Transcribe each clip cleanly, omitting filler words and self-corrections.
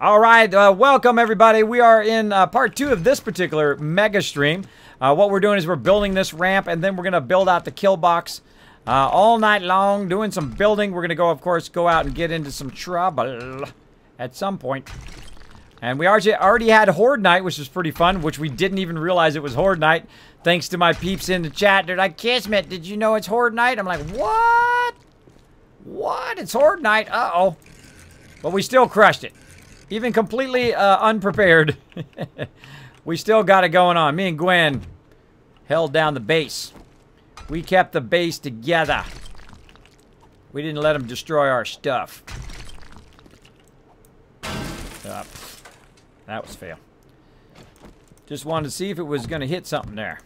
All right, welcome everybody. We are in part 2 of this particular mega stream. What we're doing is we're building this ramp, and then we're going to build out the kill box all night long, doing some building. We're going to go, of course, go out and get into some trouble at some point. And we already had Horde Night, which was pretty fun, which we didn't even realize it was Horde Night. Thanks to my peeps in the chat. They're like, Kismet, did you know it's Horde Night? I'm like, what? What? It's Horde Night? Uh-oh. But we still crushed it. Even completely unprepared. We still got it going on. Me and Gwen held down the base. We kept the base together. We didn't let them destroy our stuff. That was fail. Just wanted to see if it was going to hit something there.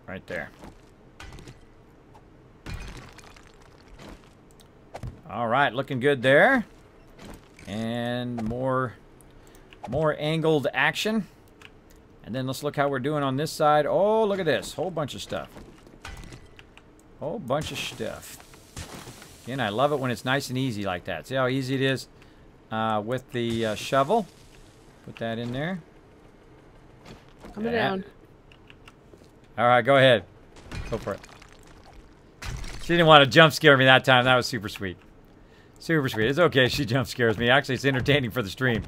Right there. All right, looking good there. And more angled action. And then let's look how we're doing on this side. Oh, look at this. Whole bunch of stuff. Whole bunch of stuff. Again, I love it when it's nice and easy like that. See how easy it is with the shovel? Put that in there. Coming down. All right, go ahead. Go for it. She didn't want to jump scare me that time. That was super sweet. Super sweet. It's okay if she jump scares me. Actually, it's entertaining for the stream.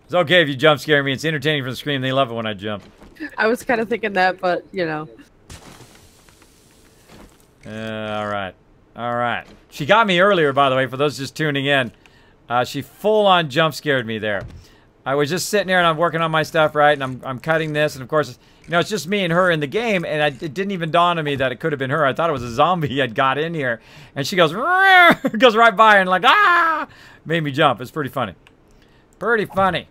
It's okay if you jump scare me. It's entertaining for the stream. They love it when I jump. I was kind of thinking that, but, you know. All right. All right. She got me earlier, by the way, for those just tuning in. She full-on jump scared me there. I was just sitting there and I'm working on my stuff, right? And I'm cutting this. And, of course, you know, it's just me and her in the game. And it didn't even dawn on me that it could have been her. I thought it was a zombie had got in here. And she goes, goes right by and like, ah! Made me jump. It's pretty funny. Pretty funny.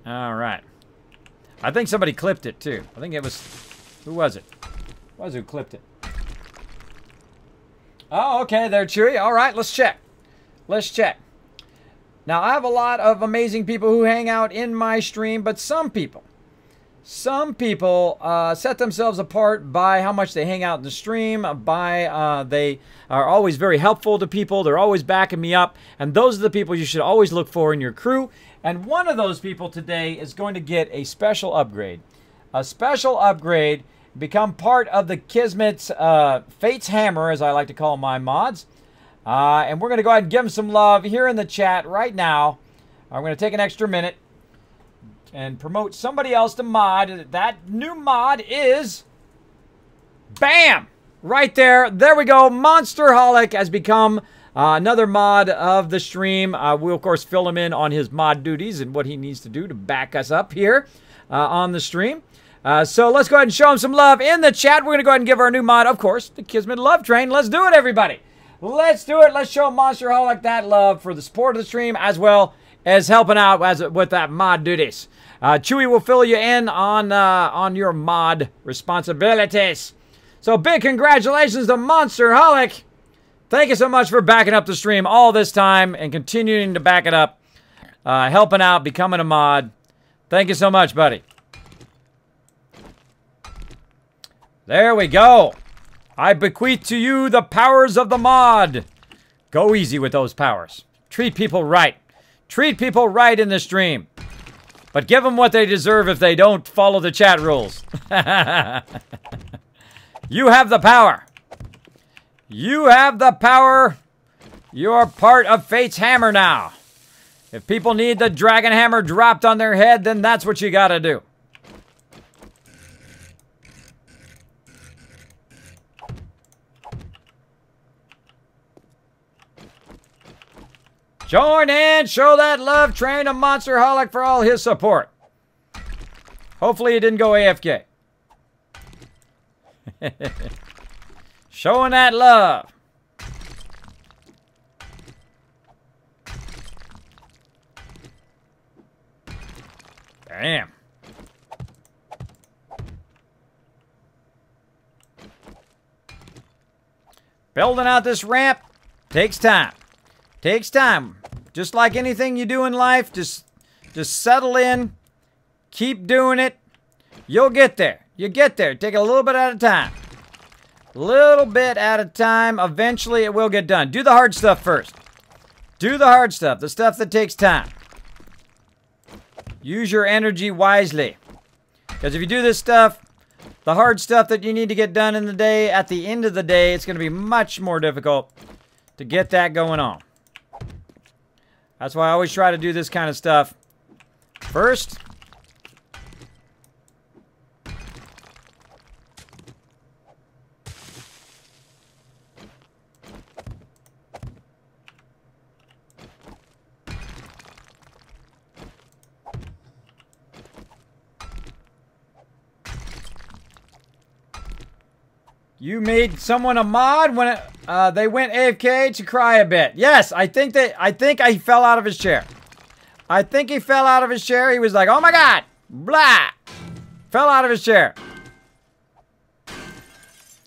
All right. I think somebody clipped it, too. I think it was... Who was it? Who was it who clipped it? Oh, okay. There, Chewy. All right. Let's check. Let's check. Now, I have a lot of amazing people who hang out in my stream, but some people set themselves apart by how much they hang out in the stream, by they are always very helpful to people. They're always backing me up, and those are the people you should always look for in your crew. And one of those people today is going to get a special upgrade. A special upgrade, become part of the Kismet's Fate's Hammer, as I like to call my mods. And we're going to go ahead and give them some love here in the chat right now. I'm going to take an extra minute and promote somebody else to mod. That new mod is... Bam! Right there. There we go. Monsterholic has become another mod of the stream. We'll, of course, fill him in on his mod duties and what he needs to do to back us up here on the stream. So let's go ahead and show him some love in the chat. We're going to go ahead and give our new mod, of course, the Kismet Love Train. Let's do it, everybody. Let's do it. Let's show Monsterholic that love for the support of the stream as well as helping out with that mod duties. Chewy will fill you in on your mod responsibilities. So big congratulations to Monsterholic. Thank you so much for backing up the stream all this time and continuing to back it up. Helping out, becoming a mod. Thank you so much, buddy. There we go. I bequeath to you the powers of the mod. Go easy with those powers. Treat people right. Treat people right in the stream. But give them what they deserve if they don't follow the chat rules. You have the power. You have the power. You're part of Fate's Hammer now. If people need the dragon hammer dropped on their head, then that's what you gotta do. Join in, show that love train to Monsterholic for all his support. Hopefully he didn't go AFK. Showing that love. Bam. Building out this ramp takes time. Takes time. Just like anything you do in life, just settle in. Keep doing it. You'll get there. You get there. Take a little bit at a time. Little bit at a time. Eventually, it will get done. Do the hard stuff first. Do the hard stuff, the stuff that takes time. Use your energy wisely. Because if you do this stuff, the hard stuff that you need to get done in the day, at the end of the day, it's going to be much more difficult to get that going on. That's why I always try to do this kind of stuff first. You made someone a mod when they went AFK to cry a bit. Yes, I think he fell out of his chair. I think he fell out of his chair. He was like, oh my God, blah. Fell out of his chair.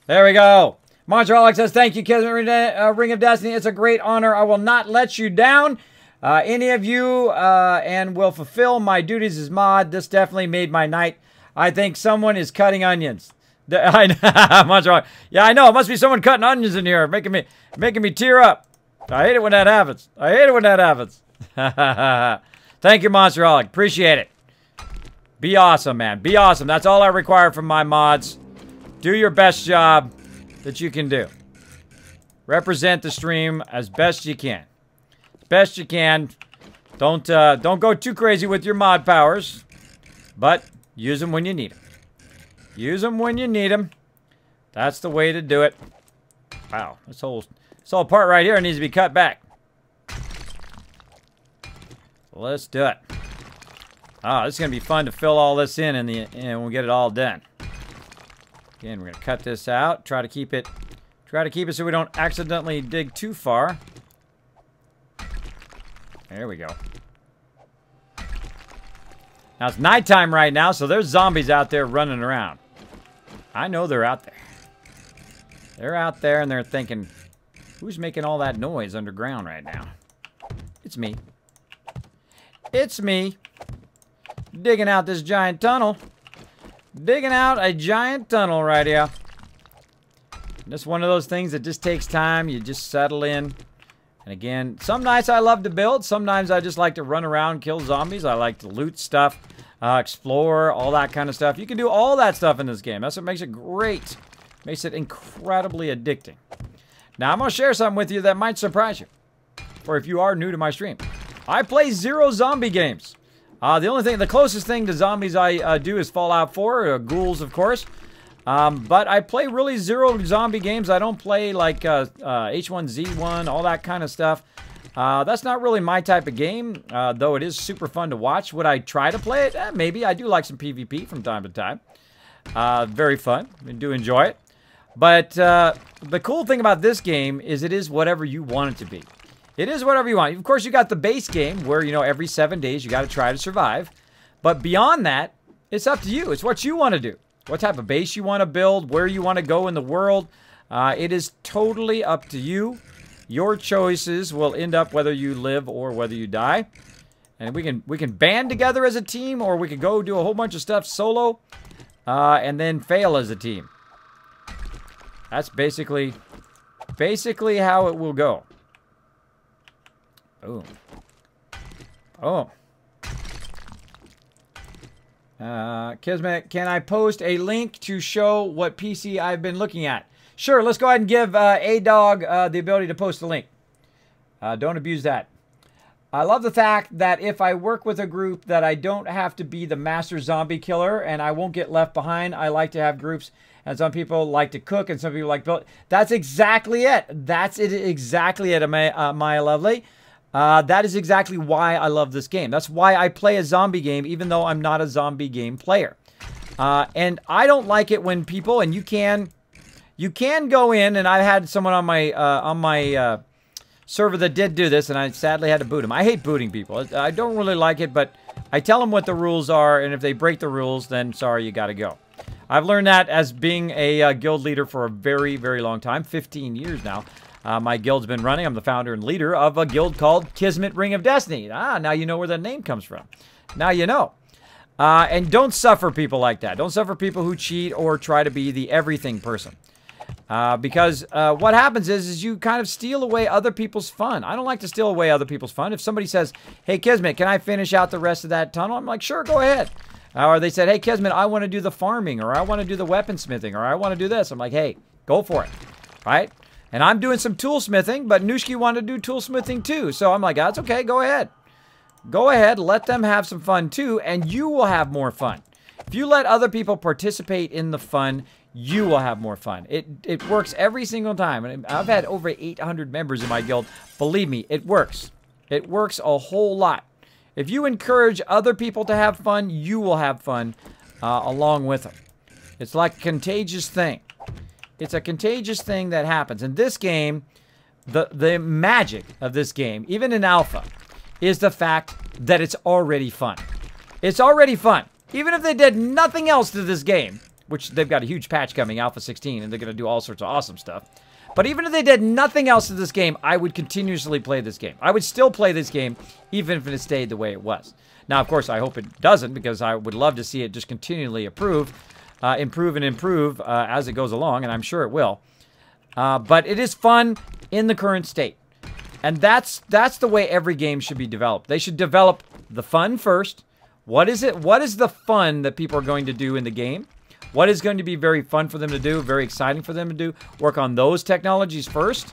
There we go. Monster Alex says, thank you, Kismet Ring of Destiny. It's a great honor. I will not let you down. Any of you and will fulfill my duties as mod. This definitely made my night. I think someone is cutting onions. Yeah, I know. It must be someone cutting onions in here, making me tear up. I hate it when that happens. I hate it when that happens. Thank you, Monsterholic. Appreciate it. Be awesome, man. Be awesome. That's all I require from my mods. Do your best job that you can do. Represent the stream as best you can. As best you can. Don't go too crazy with your mod powers, but use them when you need them. Use them when you need them. That's the way to do it. Wow, this whole part right here needs to be cut back. So let's do it. Oh, this is gonna be fun to fill all this in, and we'll get it all done. Again, we're gonna cut this out. Try to keep it so we don't accidentally dig too far. There we go. Now it's nighttime right now, so there's zombies out there running around. I know they're out there. They're out there and they're thinking, who's making all that noise underground right now? It's me. It's me. Digging out this giant tunnel. Digging out a giant tunnel right here. Just one of those things that just takes time. You just settle in. And again, some nights I love to build. Sometimes I just like to run around, kill zombies. I like to loot stuff, explore, all that kind of stuff. You can do all that stuff in this game. That's what makes it great. Makes it incredibly addicting. Now, I'm going to share something with you that might surprise you. Or if you are new to my stream. I play 0 zombie games. The closest thing to zombies I do is Fallout 4, ghouls, of course. But I play really 0 zombie games. I don't play like H1Z1, all that kind of stuff. That's not really my type of game, though it is super fun to watch. Would I try to play it? Maybe. I do like some PvP from time to time. Very fun. I do enjoy it. But the cool thing about this game is it is whatever you want it to be. It is whatever you want. Of course, you got the base game where, you know, every 7 days you got to try to survive. But beyond that, it's up to you. It's what you want to do. What type of base you want to build, where you want to go in the world. It is totally up to you. Your choices will end up whether you live or whether you die. And we can band together as a team, or we could go do a whole bunch of stuff solo and then fail as a team. That's basically how it will go. Boom. Oh. Kismet, can I post a link to show what PC I've been looking at? Sure, let's go ahead and give A-Dog the ability to post a link. Don't abuse that. I love the fact that if I work with a group that I don't have to be the master zombie killer and I won't get left behind. I like to have groups, and some people like to cook and some people like build. That's exactly it. That's it. Exactly it, my lovely. That is exactly why I love this game. That's why I play a zombie game, even though I'm not a zombie game player. And I don't like it when people, and you can go in, and I had someone on my server that did do this, and I sadly had to boot him. I hate booting people. I don't really like it, but I tell them what the rules are, and if they break the rules, then sorry, you got to go. I've learned that as being a guild leader for a very, very long time, 15 years now. My guild's been running. I'm the founder and leader of a guild called Kismet Ring of Destiny. Now you know where that name comes from. Now you know. And don't suffer people like that. Don't suffer people who cheat or try to be the everything person. Because what happens is you kind of steal away other people's fun. I don't like to steal away other people's fun. If somebody says, hey, Kismet, can I finish out the rest of that tunnel? I'm like, sure, go ahead. Or they said, hey, Kismet, I want to do the farming, or I want to do the weaponsmithing, or I want to do this. I'm like, hey, go for it, right? And I'm doing some toolsmithing, but Nushki wanted to do toolsmithing too. So I'm like, that's okay, go ahead. Go ahead, let them have some fun too, and you will have more fun. If you let other people participate in the fun, you will have more fun. It works every single time. And I've had over 800 members in my guild. Believe me, it works. It works a whole lot. If you encourage other people to have fun, you will have fun along with them. It's like a contagious thing. It's a contagious thing that happens. In this game, the magic of this game, even in alpha, is the fact that it's already fun. It's already fun. Even if they did nothing else to this game, which they've got a huge patch coming, Alpha 16, and they're going to do all sorts of awesome stuff. But even if they did nothing else to this game, I would continuously play this game. I would still play this game, even if it stayed the way it was. Now, of course, I hope it doesn't, because I would love to see it just continually improve as it goes along, and I'm sure it will. But it is fun in the current state. And that's the way every game should be developed. They should develop the fun first. What is it? What is the fun that people are going to do in the game? What is going to be very fun for them to do, very exciting for them to do? Work on those technologies first.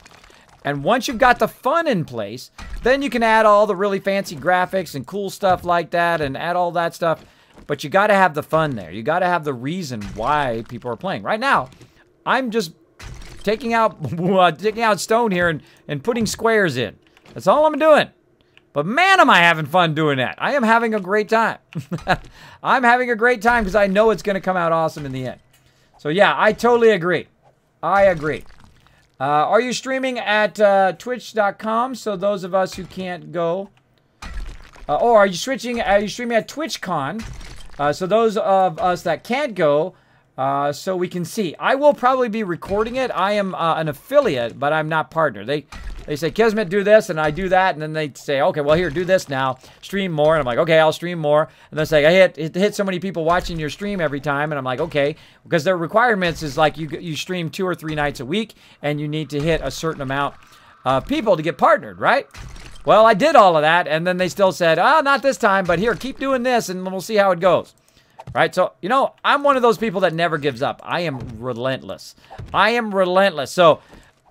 And once you've got the fun in place, then you can add all the really fancy graphics and cool stuff like that and add all that stuff. But you got to have the fun there. You got to have the reason why people are playing. Right now, I'm just taking out stone here and putting squares in. That's all I'm doing. But man, am I having fun doing that. I am having a great time. I'm having a great time because I know it's going to come out awesome in the end. So yeah, I totally agree. I agree. Are you streaming at twitch.com? So those of us who can't go. Or are you streaming at TwitchCon? So those of us that can't go, so we can see. I will probably be recording it. I am an affiliate, but I'm not partner. They say, Kismet, do this, and I do that, and then they say, okay, well, here, do this now. Stream more. And I'm like, okay, I'll stream more. And they say, I hit so many people watching your stream every time. And I'm like, okay, because their requirements is like you stream 2 or 3 nights a week, and you need to hit a certain amount of people to get partnered, right? Well, I did all of that, and then they still said, not this time, but here, keep doing this, and we'll see how it goes. Right? So, you know, I'm one of those people that never gives up. I am relentless. I am relentless. So,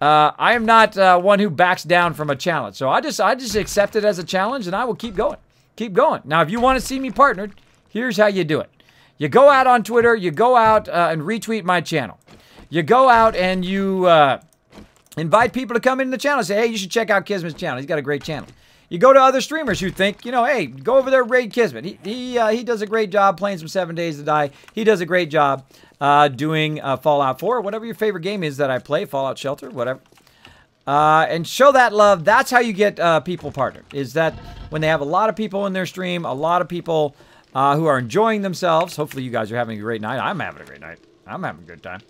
I am not one who backs down from a challenge. So I just accept it as a challenge, and I will keep going. Keep going. Now, if you want to see me partnered, here's how you do it. You go out on Twitter. You go out and retweet my channel. You go out and you invite people to come into the channel. Say, hey, you should check out Kismet's channel. He's got a great channel. You go to other streamers who think, you know, hey, go over there, raid Kismet. He does a great job playing some 7 Days to Die. He does a great job doing Fallout 4, whatever your favorite game is that I play, Fallout Shelter, whatever. And show that love. That's how you get people partnered, is that when they have a lot of people in their stream, a lot of people who are enjoying themselves. Hopefully you guys are having a great night. I'm having a great night. I'm having a good time.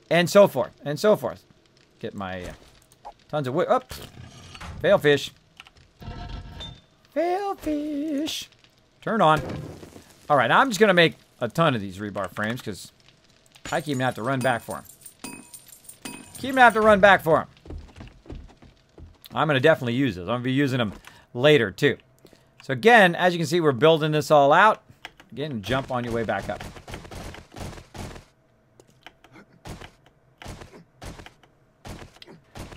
And so forth, and so forth. Get my tons of wood. Oh, fail fish. Fail fish. Turn on. All right, now I'm just going to make a ton of these rebar frames because I keep gonna have to run back for them. Keep gonna have to run back for them. I'm going to definitely use this. I'm going to be using them later too. So again, as you can see, we're building this all out. Again, jump on your way back up.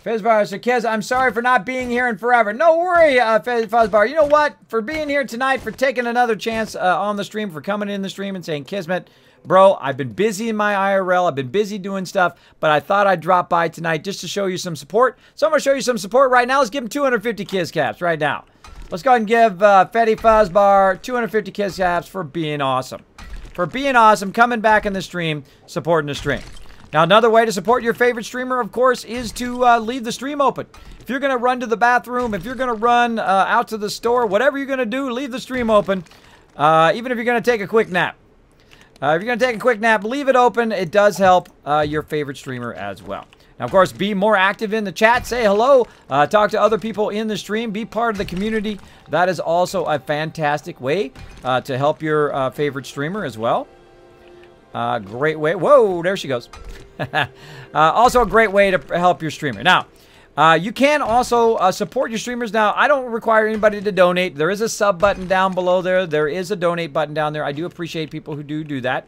Fizzbar, so Kez, I'm sorry for not being here in forever. No worry, Fizzbar. You know what? For being here tonight, for taking another chance on the stream, for coming in the stream and saying, Kismet, bro, I've been busy in my IRL. I've been busy doing stuff, but I thought I'd drop by tonight just to show you some support. So I'm going to show you some support right now. Let's give him 250 Kiz Caps right now. Let's go ahead and give Fetty Fuzzbar 250 Kiz Caps for being awesome. For being awesome, coming back in the stream, supporting the stream. Now, another way to support your favorite streamer, of course, is to leave the stream open. If you're going to run to the bathroom, if you're going to run out to the store, whatever you're going to do, leave the stream open, even if you're going to take a quick nap. If you're going to take a quick nap, leave it open. It does help your favorite streamer as well. Now, of course, be more active in the chat. Say hello. Talk to other people in the stream. Be part of the community. That is also a fantastic way to help your favorite streamer as well. Great way. Whoa, there she goes. Also a great way to help your streamer. Now, you can also support your streamers. Now, I don't require anybody to donate. There is a sub button down below there. There is a donate button down there. I do appreciate people who do that.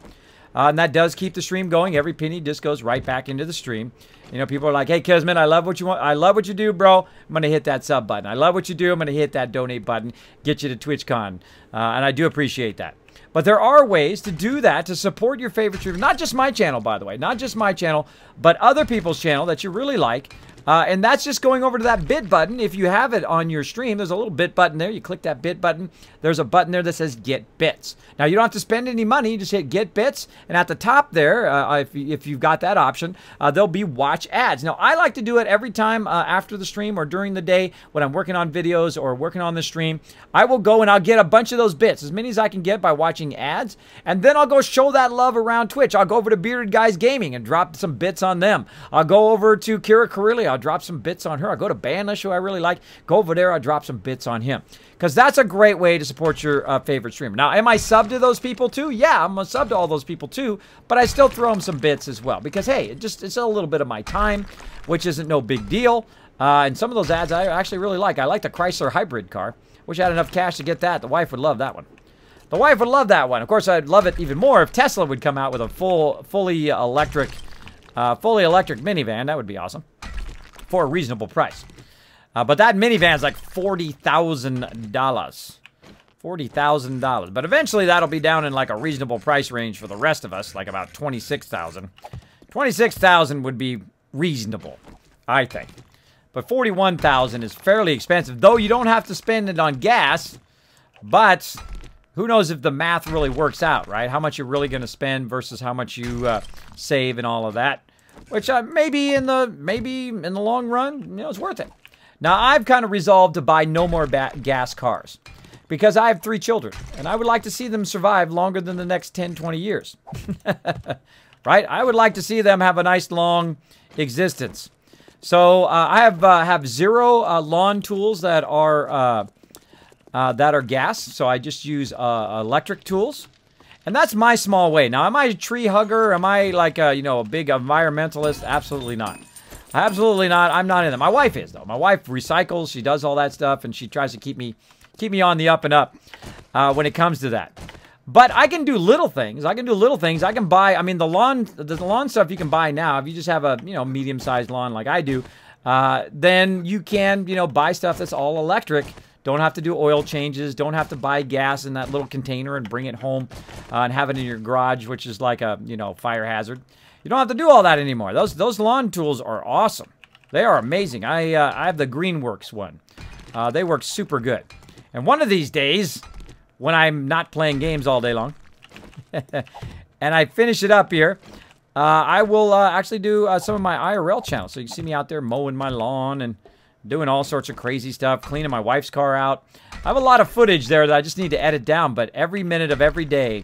And that does keep the stream going. Every penny just goes right back into the stream. You know, people are like, hey, Kismet, I love what you want. I love what you do, bro. I'm going to hit that sub button. I love what you do. I'm going to hit that donate button. Get you to TwitchCon. And I do appreciate that. But there are ways to do that to support your favorite streamer. Not just my channel, by the way. Not just my channel, but other people's channel that you really like. And that's just going over to that bit button. If you have it on your stream, there's a little bit button there. You click that bit button. There's a button there that says Get Bits. Now, you don't have to spend any money. You just hit Get Bits. And at the top there, if you've got that option, there'll be Watch Ads. Now, I like to do it every time after the stream or during the day when I'm working on videos or working on the stream. I will go and I'll get a bunch of those bits, as many as I can get by watching ads. And then I'll go show that love around Twitch. I'll go over to Bearded Guys Gaming and drop some bits on them. I'll go over to Kira Karilli. I'll drop some bits on her. I'll go to Bandlish, who I really like. Go over there. I'll drop some bits on him. Because that's a great way to support your favorite streamer. Now, am I sub to those people too? Yeah, I'm a sub to all those people too. But I still throw them some bits as well. Because, hey, it's a little bit of my time, which isn't no big deal. And some of those ads I actually really like. I like the Chrysler hybrid car. Wish I had enough cash to get that. The wife would love that one. The wife would love that one. Of course, I'd love it even more if Tesla would come out with a fully electric minivan. That would be awesome. For a reasonable price. But that minivan's like $40,000. $40,000. But eventually that'll be down in like a reasonable price range for the rest of us, like about $26,000. $26,000 would be reasonable, I think. But $41,000 is fairly expensive, though you don't have to spend it on gas. But who knows if the math really works out, right? How much you're really going to spend versus how much you save and all of that. Which maybe in the long run, you know, it's worth it. Now, I've kind of resolved to buy no more gas cars because I have 3 children, and I would like to see them survive longer than the next 10, 20 years. Right? I would like to see them have a nice long existence. So I have 0 lawn tools that are gas. So I just use electric tools. And that's my small way. Now, am I a tree hugger? Am I like a, you know, a big environmentalist? Absolutely not. Absolutely not. I'm not in them. My wife is, though. My wife recycles. She does all that stuff, and she tries to keep me on the up and up when it comes to that. But I can do little things. I can buy, I mean, the lawn stuff you can buy now. If you just have a, you know, medium-sized lawn like I do, then you can, you know, buy stuff that's all electric. Don't have to do oil changes. Don't have to buy gas in that little container and bring it home and have it in your garage, which is like a, you know, fire hazard. You don't have to do all that anymore. Those lawn tools are awesome. They are amazing. I have the Greenworks one. They work super good. And one of these days, when I'm not playing games all day long, and I finish it up here, I will actually do some of my IRL channels. So you can see me out there mowing my lawn and doing all sorts of crazy stuff, cleaning my wife's car out. I have a lot of footage there that I just need to edit down, but every minute of every day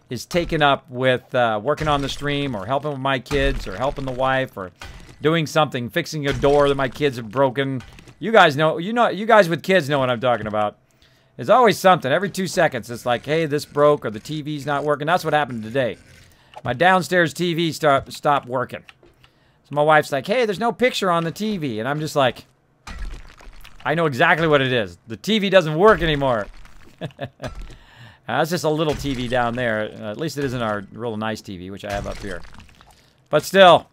is taken up with working on the stream or helping with my kids or helping the wife or doing something, fixing a door that my kids have broken. You guys with kids know what I'm talking about. There's always something. Every 2 seconds, it's like, hey, this broke or the TV's not working. That's what happened today. My downstairs TV stopped working. So my wife's like, hey, there's no picture on the TV. And I'm just like, I know exactly what it is. The TV doesn't work anymore. That's just a little TV down there. At least it isn't our real nice TV, which I have up here. But still,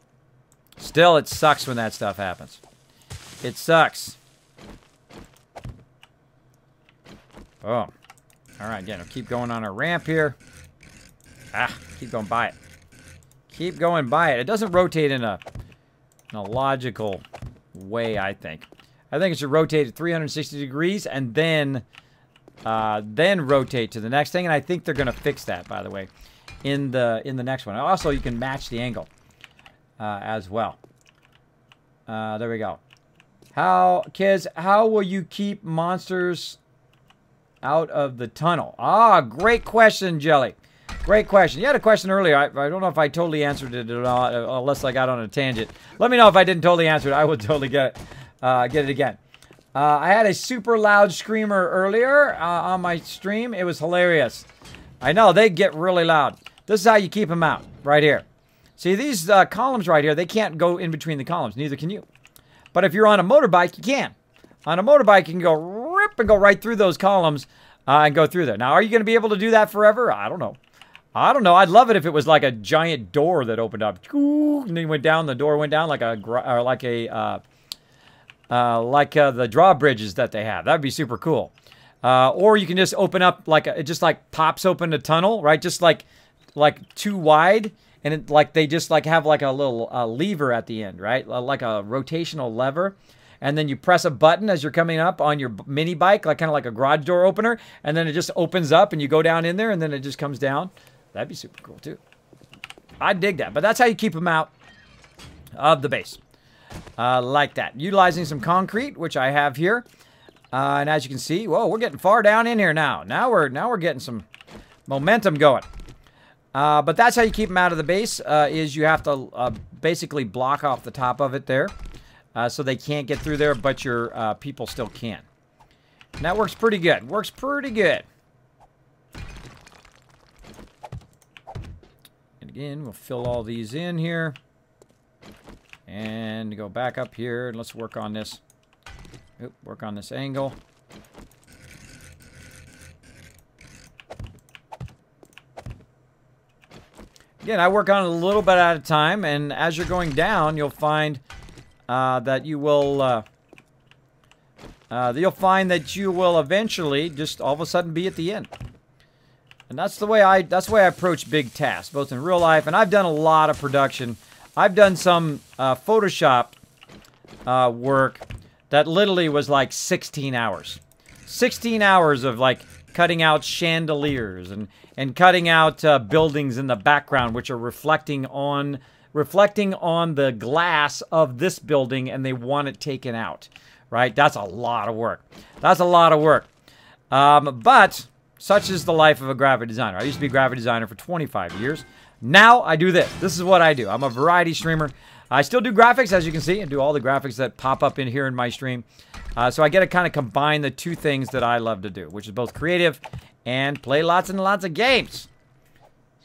it sucks when that stuff happens. It sucks. Oh. All right, again, we'll keep going on our ramp here. Keep going by it. Keep going by it. It doesn't rotate in a logical way, I think. I think it should rotate at 360 degrees and then rotate to the next thing. And I think they're going to fix that, by the way, in the next one. Also, you can match the angle as well. There we go. Kids, how will you keep monsters out of the tunnel? Great question, Jelly. Great question. You had a question earlier. I don't know if I totally answered it or not, unless I got on a tangent. Let me know if I didn't totally answer it. I would totally get it again. I had a super loud screamer earlier on my stream. It was hilarious. I know, they get really loud. This is how you keep them out, right here. See, these columns right here, they can't go in between the columns. Neither can you. But if you're on a motorbike, you can. On a motorbike, you can go rip and go right through those columns and go through there. Now, are you going to be able to do that forever? I don't know. I don't know. I'd love it if it was like a giant door that opened up, and then went down. The door went down like the drawbridges that they have. That'd be super cool. Or you can just open up like it just like pops open a tunnel, right? Just like too wide, and it like they just like have like a little lever at the end, right? Like a rotational lever. And then you press a button as you're coming up on your mini bike, like kind of like a garage door opener, and then it just opens up and you go down in there and then it just comes down. That'd be super cool too. I dig that, but that's how you keep them out of the base. Like that. Utilizing some concrete, which I have here. And as you can see, whoa, we're getting far down in here now. Now we're getting some momentum going. But that's how you keep them out of the base, is you have to basically block off the top of it there. So they can't get through there, but your people still can. And that works pretty good. Works pretty good. And again, we'll fill all these in here. And go back up here, and let's work on this. Oop, work on this angle. Again, I work on it a little bit at a time, and as you're going down, you'll find that you will you'll find that you will eventually just all of a sudden be at the end. And that's the way I approach big tasks, both in real life, and I've done a lot of production. I've done some Photoshop work that literally was like 16 hours. 16 hours of like cutting out chandeliers and cutting out buildings in the background which are reflecting on the glass of this building, and they want it taken out, right? That's a lot of work. That's a lot of work. But such is the life of a graphic designer. I used to be a graphic designer for 25 years. Now I do this. This is what I do. I'm a variety streamer. I still do graphics, as you can see, and do all the graphics that pop up in here in my stream. So I get to kind of combine the two things that I love to do, which is both creative and play lots and lots of games.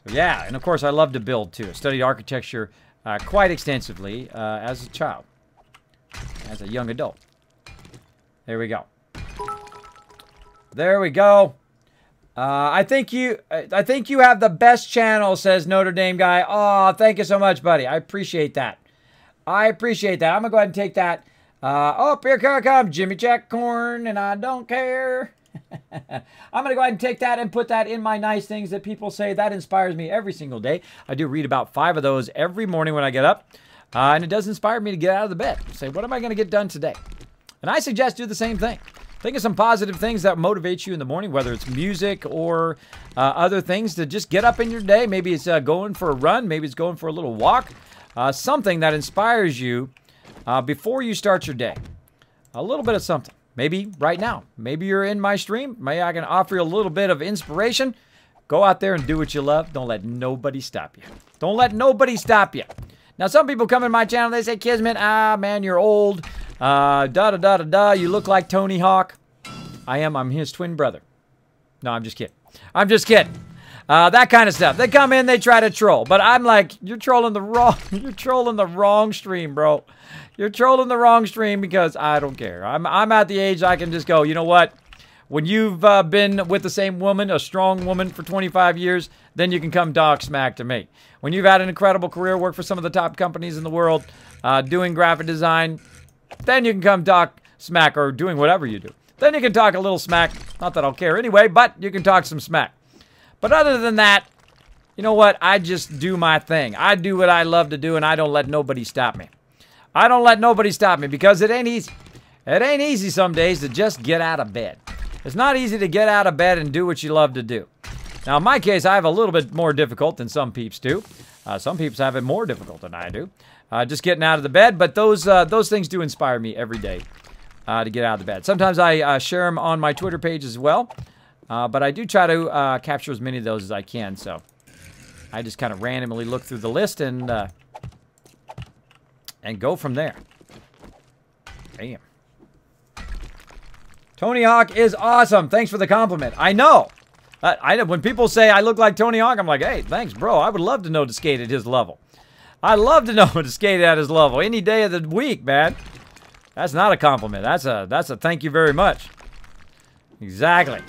So yeah, and of course I love to build too. I studied architecture quite extensively as a child, as a young adult. There we go. There we go. I think you have the best channel, says Notre Dame guy. Oh, thank you so much, buddy. I appreciate that. I appreciate that. I'm gonna go ahead and take that. Oh, here comes Jimmy Jack Corn, and I don't care. I'm going to go ahead and take that and put that in my nice things that people say. That inspires me every single day. I do read about 5 of those every morning when I get up. And it does inspire me to get out of the bed. Say, what am I going to get done today? And I suggest do the same thing. Think of some positive things that motivate you in the morning, whether it's music or other things to just get up in your day. Maybe it's going for a run. Maybe it's going for a little walk. Something that inspires you before you start your day. A little bit of something. Maybe right now. Maybe you're in my stream. Maybe I can offer you a little bit of inspiration. Go out there and do what you love. Don't let nobody stop you. Don't let nobody stop you. Now, some people come in my channel. They say, Kismet, man, you're old. You look like Tony Hawk. I am. I'm his twin brother. No, I'm just kidding. I'm just kidding. That kind of stuff. They come in, they try to troll. But I'm like, you're trolling the wrong stream, bro. You're trolling the wrong stream because I don't care. I'm at the age I can just go, you know what? When you've been with the same woman, a strong woman for 25 years, then you can come talk smack to me. When you've had an incredible career, work for some of the top companies in the world, doing graphic design, then you can come talk smack, or doing whatever you do. Then you can talk a little smack. Not that I'll care anyway, but you can talk some smack. But other than that, you know what? I just do my thing. I do what I love to do, and I don't let nobody stop me. I don't let nobody stop me because it ain't easy. It ain't easy some days to just get out of bed. It's not easy to get out of bed and do what you love to do. Now, in my case, I have a little bit more difficult than some peeps do. Some peeps have it more difficult than I do. Just getting out of the bed, but those things do inspire me every day to get out of the bed. Sometimes I share them on my Twitter page as well, but I do try to capture as many of those as I can, so I just kind of randomly look through the list and go from there. Damn. Tony Hawk is awesome. Thanks for the compliment. I know. When people say I look like Tony Hawk, I'm like, hey, thanks, bro. I would love to know to skate at his level. I'd love to know to skate at his level any day of the week, man. That's not a compliment. That's a thank you very much. Exactly.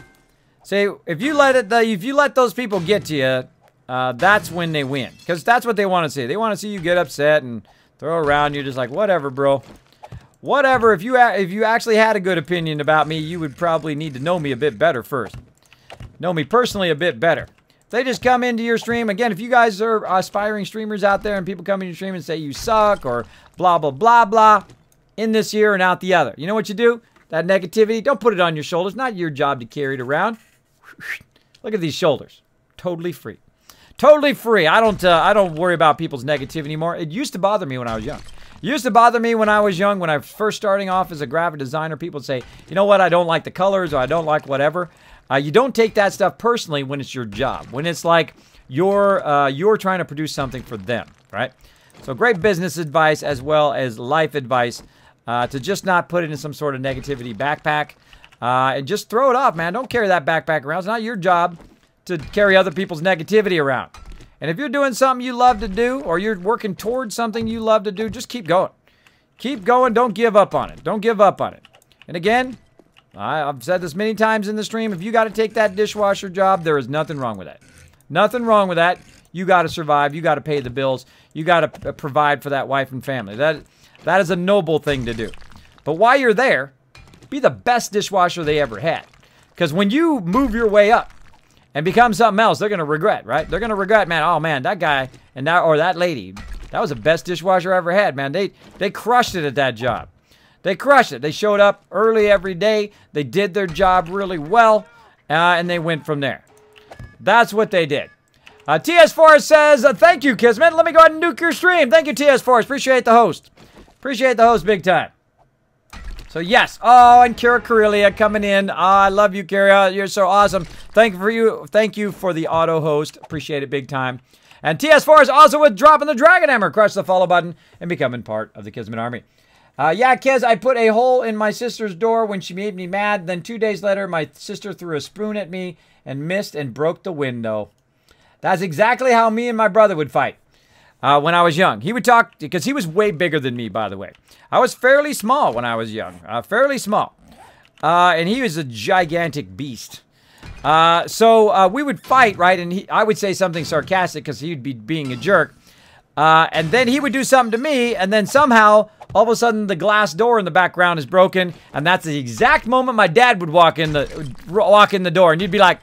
See, if you let those people get to you, that's when they win, because that's what they want to see. They want to see you get upset and throw around. You're just like, whatever, bro. Whatever. If you actually had a good opinion about me, you would probably need to know me a bit better first. Know me personally a bit better. If they just come into your stream, again, if you guys are aspiring streamers out there and people come in your stream and say you suck or blah, blah, blah, blah, in this ear and out the other, you know what you do? That negativity, don't put it on your shoulders. Not your job to carry it around. Look at these shoulders. Totally free. Totally free. I don't worry about people's negativity anymore. It used to bother me when I was young. It used to bother me when I was young, when I was first starting off as a graphic designer. People would say, you know what, I don't like the colors, or I don't like whatever. You don't take that stuff personally when it's your job. When it's like you're trying to produce something for them, right? So great business advice as well as life advice, to just not put it in some sort of negativity backpack, and just throw it off, man. Don't carry that backpack around. It's not your job to carry other people's negativity around. And if you're doing something you love to do, or you're working towards something you love to do, just keep going. Keep going. Don't give up on it. Don't give up on it. And again, I've said this many times in the stream, if you got to take that dishwasher job, there is nothing wrong with that. Nothing wrong with that. You got to survive. You got to pay the bills. You got to provide for that wife and family. That is a noble thing to do. But while you're there, be the best dishwasher they ever had. Because when you move your way up and become something else, they're going to regret, right? They're going to regret, man, oh man, that guy and that, or that lady, that was the best dishwasher I ever had, man. They crushed it at that job. They crushed it. They showed up early every day. They did their job really well, and they went from there. That's what they did. TS Forrest says, thank you, Kismet. Let me go ahead and nuke your stream. Thank you, TS Forrest. Appreciate the host. Appreciate the host big time. So, yes. Oh, and Kira Karelia coming in. I love you, Kira. You're so awesome. Thank you for the auto host. Appreciate it big time. And TS Forrest also with dropping the Dragon Hammer. Crush the follow button and becoming part of the Kismet Army. Yeah, Kiz, I put a hole in my sister's door when she made me mad. Then 2 days later, my sister threw a spoon at me and missed and broke the window. That's exactly how me and my brother would fight when I was young. He would talk, because he was way bigger than me, by the way. I was fairly small when I was young. Fairly small. And he was a gigantic beast. So we would fight, right? And I would say something sarcastic because he'd be being a jerk. And then he would do something to me, and then somehow, all of a sudden, the glass door in the background is broken, and that's the exact moment my dad would walk in the door, and you'd be like,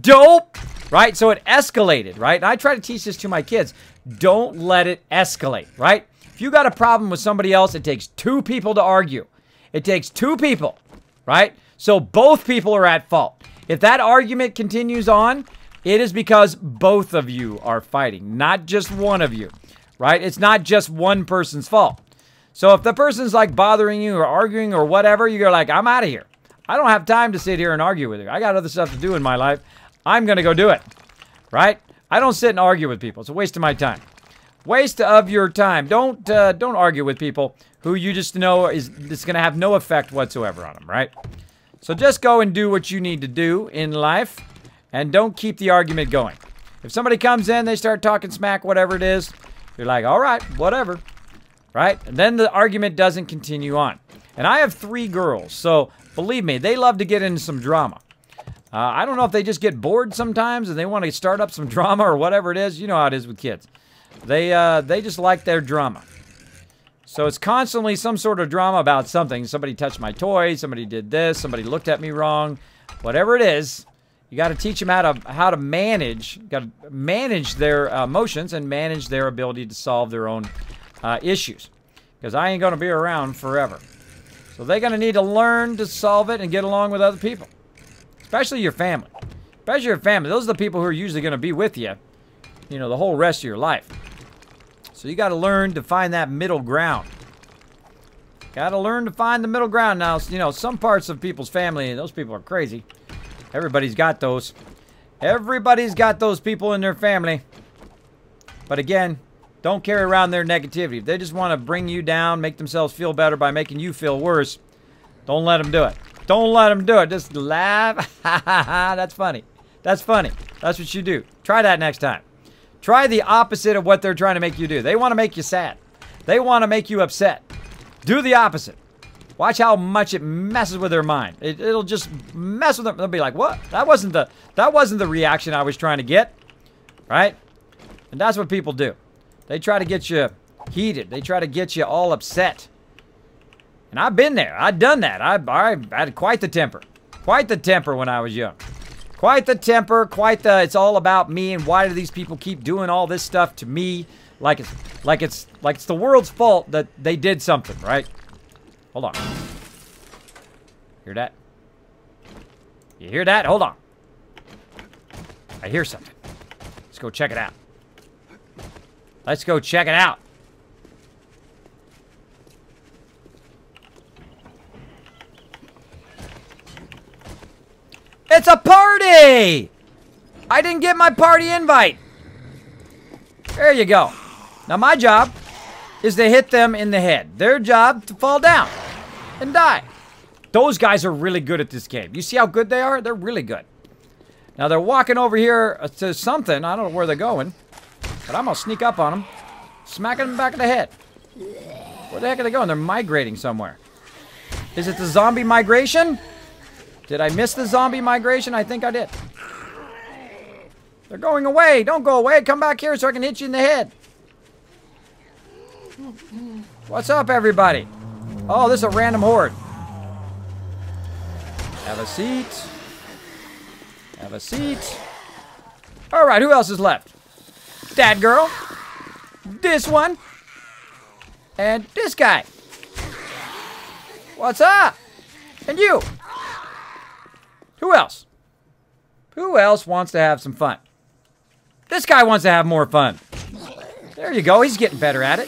dope, right? So it escalated, right? And I try to teach this to my kids. Don't let it escalate, right? If you got a problem with somebody else, it takes two people to argue. It takes two people, right? So both people are at fault. If that argument continues on, it is because both of you are fighting, not just one of you, right? It's not just one person's fault. So if the person's like bothering you or arguing or whatever, you're like, I'm out of here. I don't have time to sit here and argue with you. I got other stuff to do in my life. I'm going to go do it, right? I don't sit and argue with people. It's a waste of my time. Waste of your time. Don't argue with people who you just know it's going to have no effect whatsoever on them, right? So just go and do what you need to do in life, and don't keep the argument going. If somebody comes in, they start talking smack, whatever it is, you're like, all right, whatever, right? And then the argument doesn't continue on. And I have 3 girls, so believe me, they love to get into some drama. I don't know if they just get bored sometimes and they want to start up some drama or whatever it is. You know how it is with kids. They just like their drama. So it's constantly some sort of drama about something. Somebody touched my toy, somebody did this, somebody looked at me wrong, whatever it is. You got to teach them how to manage, their emotions and manage their ability to solve their own issues. Because I ain't going to be around forever. So they're going to need to learn to solve it and get along with other people. Especially your family. Especially your family. Those are the people who are usually going to be with you, you know, the whole rest of your life. So you got to learn to find that middle ground. Got to learn to find the middle ground. Now, you know, some parts of people's family, those people are crazy. Everybody's got those. Everybody's got those people in their family. But again, don't carry around their negativity. If they just want to bring you down, make themselves feel better by making you feel worse, don't let them do it. Don't let them do it. Just laugh. That's funny. That's funny. That's what you do. Try that next time. Try the opposite of what they're trying to make you do. They want to make you sad. They want to make you upset. Do the opposite. Watch how much it messes with their mind. It'll just mess with them. They'll be like, what? That wasn't the reaction I was trying to get. Right? And that's what people do. They try to get you heated. They try to get you all upset. And I've been there. I've done that. I had quite the temper. Quite the temper when I was young. Quite the temper. Quite the, it's all about me and why do these people keep doing all this stuff to me like it's the world's fault that they did something, right? Hold on. Hear that? You hear that? Hold on. I hear something. Let's go check it out. Let's go check it out. It's a party! I didn't get my party invite. There you go. Now my job is to hit them in the head. Their job to fall down and die. Those guys are really good at this game. You see how good they are? They're really good. Now they're walking over here to something. I don't know where they're going. But I'm going to sneak up on them. Smacking them back in the head. Where the heck are they going? They're migrating somewhere. Is it the zombie migration? Did I miss the zombie migration? I think I did. They're going away. Don't go away. Come back here so I can hit you in the head. What's up, everybody? Oh, this is a random horde. Have a seat. Have a seat. All right, who else is left? That girl. This one. And this guy. What's up? And you. Who else? Who else wants to have some fun? This guy wants to have more fun. There you go. He's getting better at it.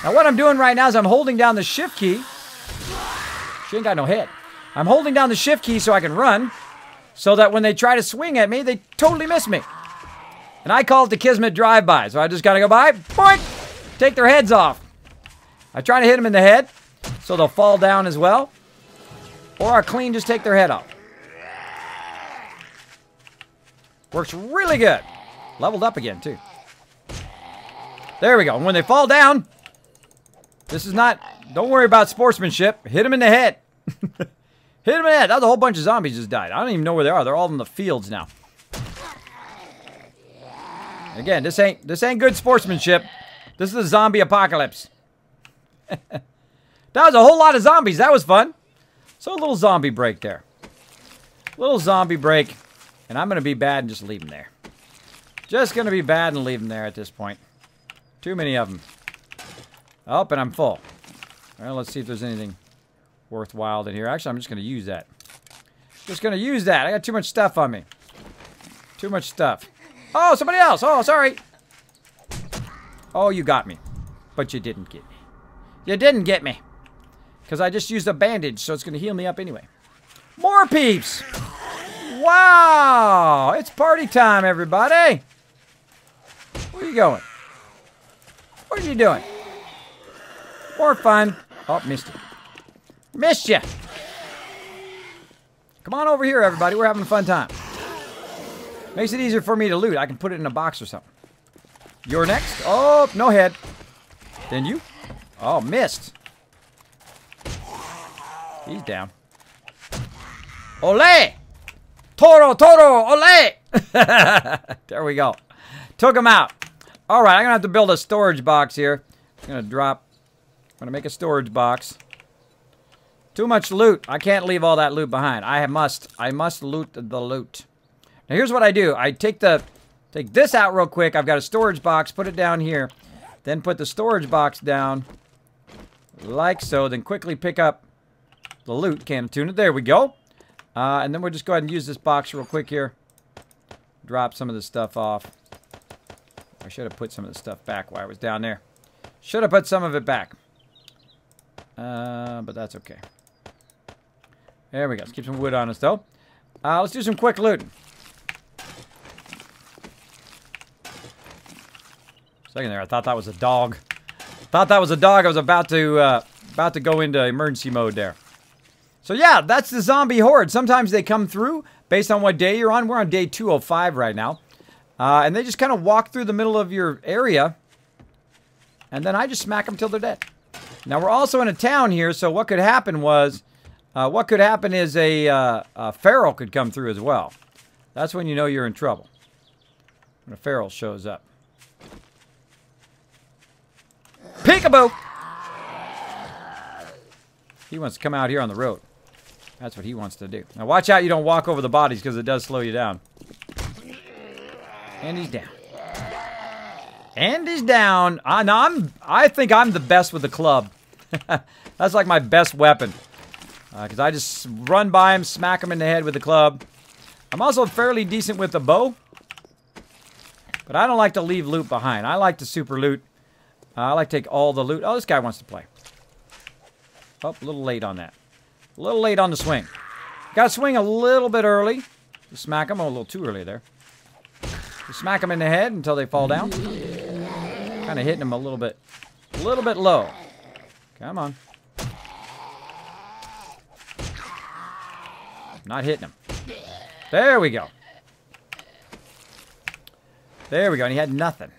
Now what I'm doing right now is I'm holding down the shift key. She ain't got no head. I'm holding down the shift key so I can run. So that when they try to swing at me, they totally miss me. And I call it the Kismet drive-by. So I just gotta go by, boink, take their heads off. I try to hit them in the head, so they'll fall down as well. Or I clean just take their head off. Works really good. Leveled up again, too. There we go. And when they fall down, this is not, don't worry about sportsmanship. Hit them in the head. Hit them in the head. That was a whole bunch of zombies just died. I don't even know where they are. They're all in the fields now. Again, this ain't good sportsmanship. This is a zombie apocalypse. That was a whole lot of zombies. That was fun. So a little zombie break there. Little zombie break. And I'm going to be bad and just leave them there. Just going to be bad and leave them there at this point. Too many of them. Oh, and I'm full. Well, let's see if there's anything worthwhile in here. Actually, I'm just going to use that. Just going to use that. I got too much stuff on me. Too much stuff. Oh, somebody else. Oh, sorry. Oh, you got me. But you didn't get me. You didn't get me. Because I just used a bandage, so it's going to heal me up anyway. More peeps. Wow. It's party time, everybody. Where are you going? What are you doing? More fun. Oh, missed you. Missed you. Come on over here, everybody. We're having a fun time. Makes it easier for me to loot. I can put it in a box or something. You're next. Oh, no head. Then you. Oh, missed. He's down. Ole! Toro, Toro, ole! There we go. Took him out. All right, I'm going to have to build a storage box here. I'm going to make a storage box. Too much loot. I can't leave all that loot behind. I must loot the loot. Now here's what I do. I take this out real quick. I've got a storage box. Put it down here. Then put the storage box down like so. Then quickly pick up the loot. Can of tuna. There we go. And then we'll just go ahead and use this box real quick here. Drop some of this stuff off. I should have put some of this stuff back while I was down there. Should have put some of it back. But that's okay. There we go. Let's keep some wood on us, though. Let's do some quick looting. Second there, I thought that was a dog. Thought that was a dog. I was about to go into emergency mode there. So yeah, that's the zombie horde. Sometimes they come through based on what day you're on. We're on day 205 right now. And they just kind of walk through the middle of your area. And then I just smack them till they're dead. Now we're also in a town here, so what could happen was, is a feral could come through as well. That's when you know you're in trouble. When a feral shows up. Peekaboo! He wants to come out here on the road. That's what he wants to do. Now watch out you don't walk over the bodies because it does slow you down. And he's down. And he's down. I think I'm the best with the club. That's like my best weapon. Because I just run by him, smack him in the head with the club. I'm also fairly decent with the bow. But I don't like to leave loot behind. I like to super loot. I like to take all the loot. Oh, this guy wants to play. Oh, a little late on that. A little late on the swing. Got to swing a little bit early. Just smack them. Oh, a little too early there. Just smack them in the head until they fall down. Kind of hitting them a little bit low. Come on. Not hitting him. There we go. There we go. And he had nothing.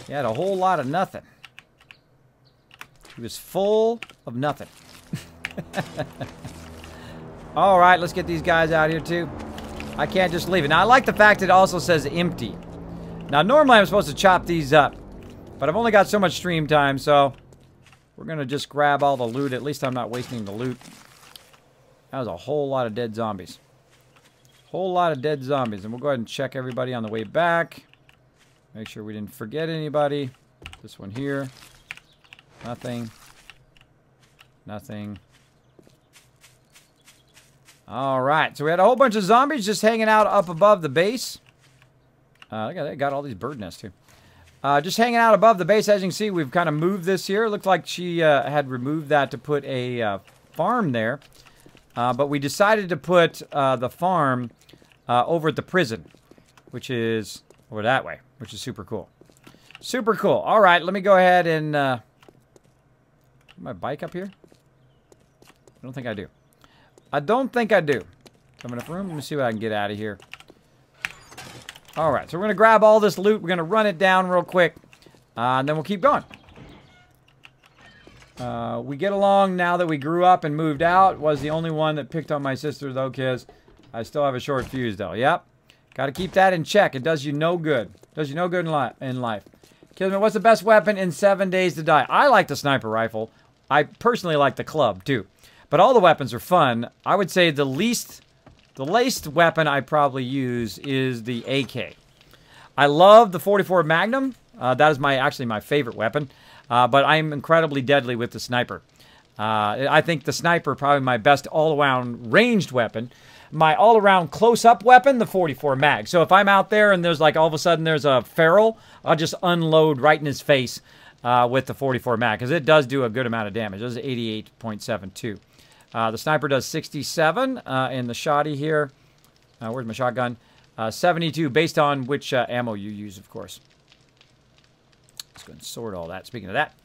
He had a whole lot of nothing. He was full of nothing. All right, let's get these guys out here too. I can't just leave it. Now, I like the fact it also says empty. Now, normally I'm supposed to chop these up. But I've only got so much stream time, so we're going to just grab all the loot. At least I'm not wasting the loot. That was a whole lot of dead zombies. Whole lot of dead zombies. And we'll go ahead and check everybody on the way back. Make sure we didn't forget anybody. This one here. Nothing. Nothing. Alright, so we had a whole bunch of zombies just hanging out up above the base. Look at that, got all these bird nests too. Just hanging out above the base. As you can see, we've kind of moved this here. It looked like she had removed that to put a farm there. But we decided to put the farm over at the prison, which is over that way, which is super cool. Super cool. All right, let me go ahead and... my bike up here? I don't think I do. I don't think I do. Have enough room? Let me see what I can get out of here. All right, so we're going to grab all this loot. We're going to run it down real quick, and then we'll keep going. We get along now that we grew up and moved out. Was the only one that picked on my sister, though, kids. I still have a short fuse, though. Yep. Got to keep that in check. It does you no good. Does you no good in life. Kismet, what's the best weapon in 7 Days to Die? I like the sniper rifle. I personally like the club, too. But all the weapons are fun. I would say the least weapon I probably use is the AK. I love the 44 Magnum. That is actually my favorite weapon. But I'm incredibly deadly with the sniper. I think the sniper probably my best all-around ranged weapon. My all-around close-up weapon, the 44 mag. So if I'm out there and there's like all of a sudden there's a feral, I'll just unload right in his face with the 44 mag. Because it does do a good amount of damage. It does 88.72. The sniper does 67 in the shotty here. Where's my shotgun? 72 based on which ammo you use, of course. Let's go and sort all that. Speaking of that.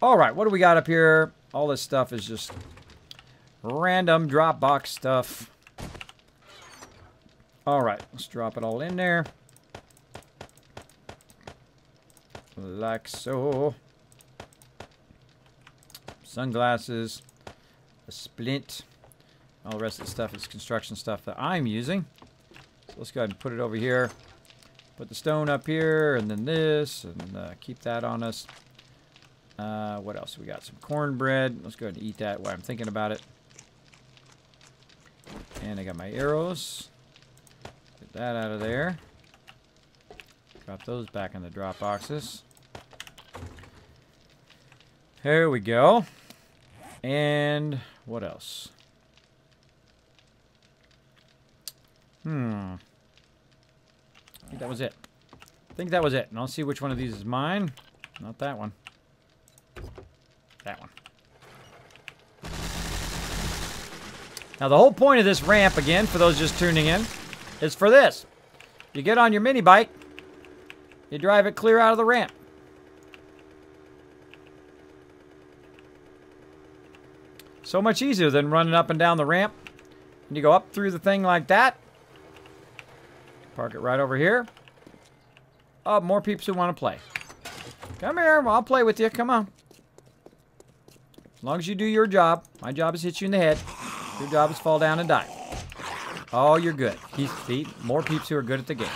All right, what do we got up here? All this stuff is just random Dropbox stuff. All right, let's drop it all in there. Like so. Sunglasses. A splint. All the rest of the stuff is construction stuff that I'm using. So let's go ahead and put it over here. Put the stone up here, and then this, and keep that on us. What else? We got some cornbread. Let's go ahead and eat that while I'm thinking about it. And I got my arrows. Get that out of there. Drop those back in the drop boxes. There we go. And what else? I think that was it. And I'll see which one of these is mine. Not that one. That one. Now, the whole point of this ramp, again, for those just tuning in, is for this. You get on your mini bike, you drive it clear out of the ramp. So much easier than running up and down the ramp. And you go up through the thing like that. Park it right over here. Oh, more peeps who want to play. Come here. I'll play with you. Come on. As long as you do your job. My job is hit you in the head. Your job is fall down and die. Oh, you're good. See, more peeps who are good at the game.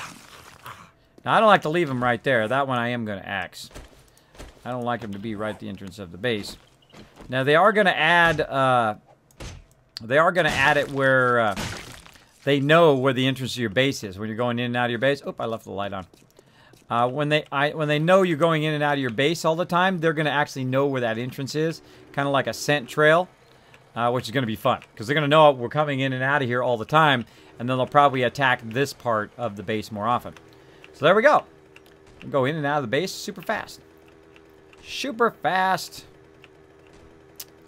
Now, I don't like to leave them right there. That one I am going to axe. I don't like them to be right at the entrance of the base. Now, they are going to add... it where... they know where the entrance to your base is when you're going in and out of your base. Oop, I left the light on. When they know you're going in and out of your base all the time, they're going to actually know where that entrance is. Kind of like a scent trail, which is going to be fun. Because they're going to know we're coming in and out of here all the time. And then they'll probably attack this part of the base more often. So there we go. We go in and out of the base super fast. Super fast.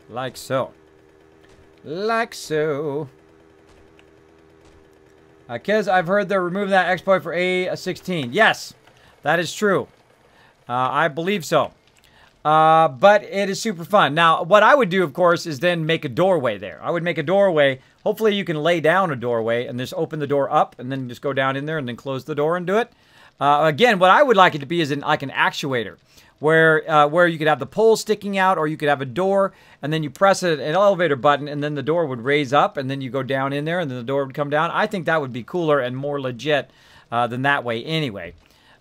Like so. Like so. Kiz, I've heard they're removing that exploit for A16. Yes, that is true. I believe so. But it is super fun. Now, what I would do, of course, is then make a doorway there. I would make a doorway. Hopefully, you can lay down a doorway and just open the door up and then just go down in there and then close the door and do it. Again, what I would like it to be is like an actuator. Where you could have the pole sticking out, or you could have a door, and then you press an elevator button, and then the door would raise up, and then you go down in there, and then the door would come down. I think that would be cooler and more legit than that way anyway.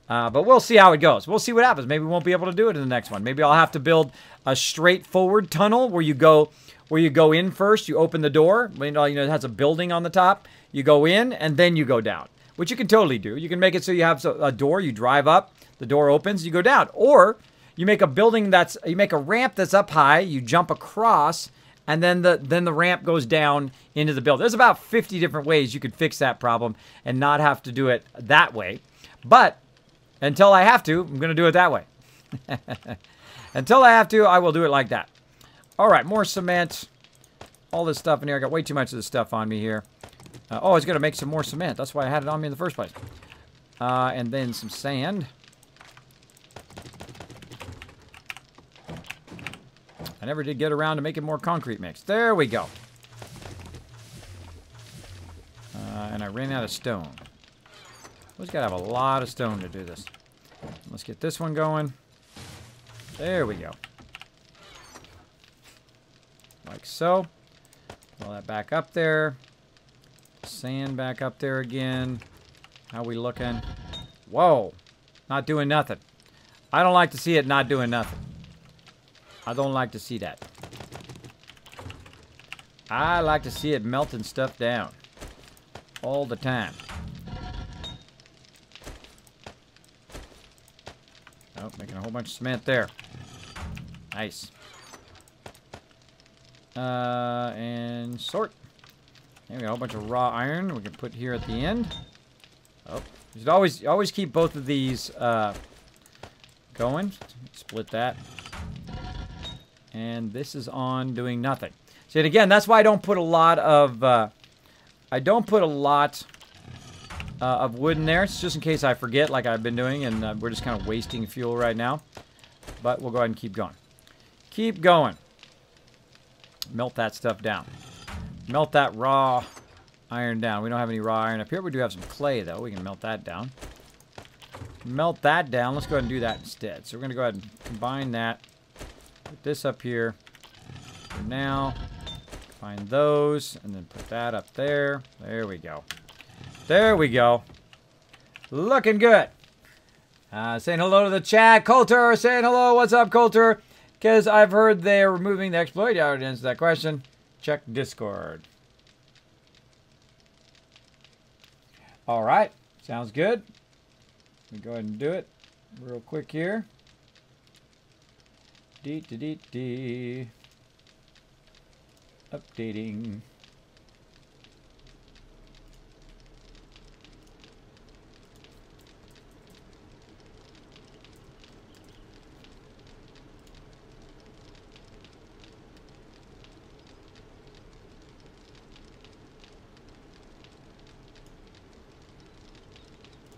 But we'll see how it goes. We'll see what happens. Maybe we won't be able to do it in the next one. Maybe I'll have to build a straightforward tunnel where you go in first, you open the door, you know, it has a building on the top, you go in, and then you go down, which you can totally do. You can make it so you have a door, you drive up, the door opens, you go down, or you make a ramp that's up high, you jump across, and then the ramp goes down into the building. There's about 50 different ways you could fix that problem and not have to do it that way. But until I have to, I'm going to do it that way. Until I have to, I will do it like that. All right, more cement. All this stuff in here. I got way too much of this stuff on me here. I was going to make some more cement. That's why I had it on me in the first place. And then some sand. I never did get around to making more concrete mix. There we go. And I ran out of stone. Always got to have a lot of stone to do this. Let's get this one going. There we go. Like so. Pull that back up there. Sand back up there again. How we looking? Whoa. Not doing nothing. I don't like to see it not doing nothing. I don't like to see that. I like to see it melting stuff down. All the time. Oh, making a whole bunch of cement there. Nice. And sort. And we got a whole bunch of raw iron we can put here at the end. Oh, you should always keep both of these going. Split that. And this is on doing nothing. See, and again, that's why I don't put a lot of of wood in there. It's just in case I forget, like I've been doing, and we're just kind of wasting fuel right now. But we'll go ahead and keep going. Keep going. Melt that stuff down. Melt that raw iron down. We don't have any raw iron up here. We do have some clay, though. We can melt that down. Melt that down. Let's go ahead and do that instead. So we're going to go ahead and combine that. Put this up here for now. Find those, and then put that up there. There we go. There we go. Looking good. Saying hello to the chat. Coulter saying hello. What's up, Coulter? Because I've heard they're removing the exploit. I already answered that question. Check Discord. All right. Sounds good. Let me go ahead and do it real quick here. Updating.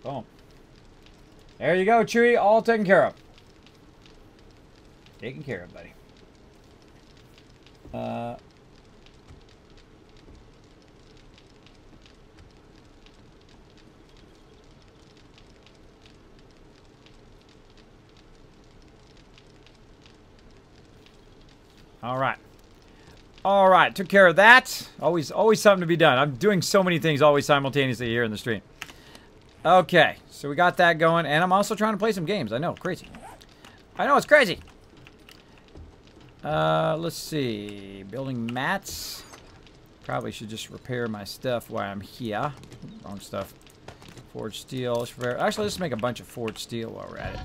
Boom. There you go, Chewy. All taken care of. Taken care of, buddy. All right. All right, took care of that. Always something to be done. I'm doing so many things always simultaneously here in the stream. Okay, so we got that going, and I'm also trying to play some games. I know, crazy. I know, it's crazy. Let's see. Building mats. Probably should just repair my stuff while I'm here. Wrong stuff. Forged steel. Actually, let's make a bunch of forged steel while we're at it.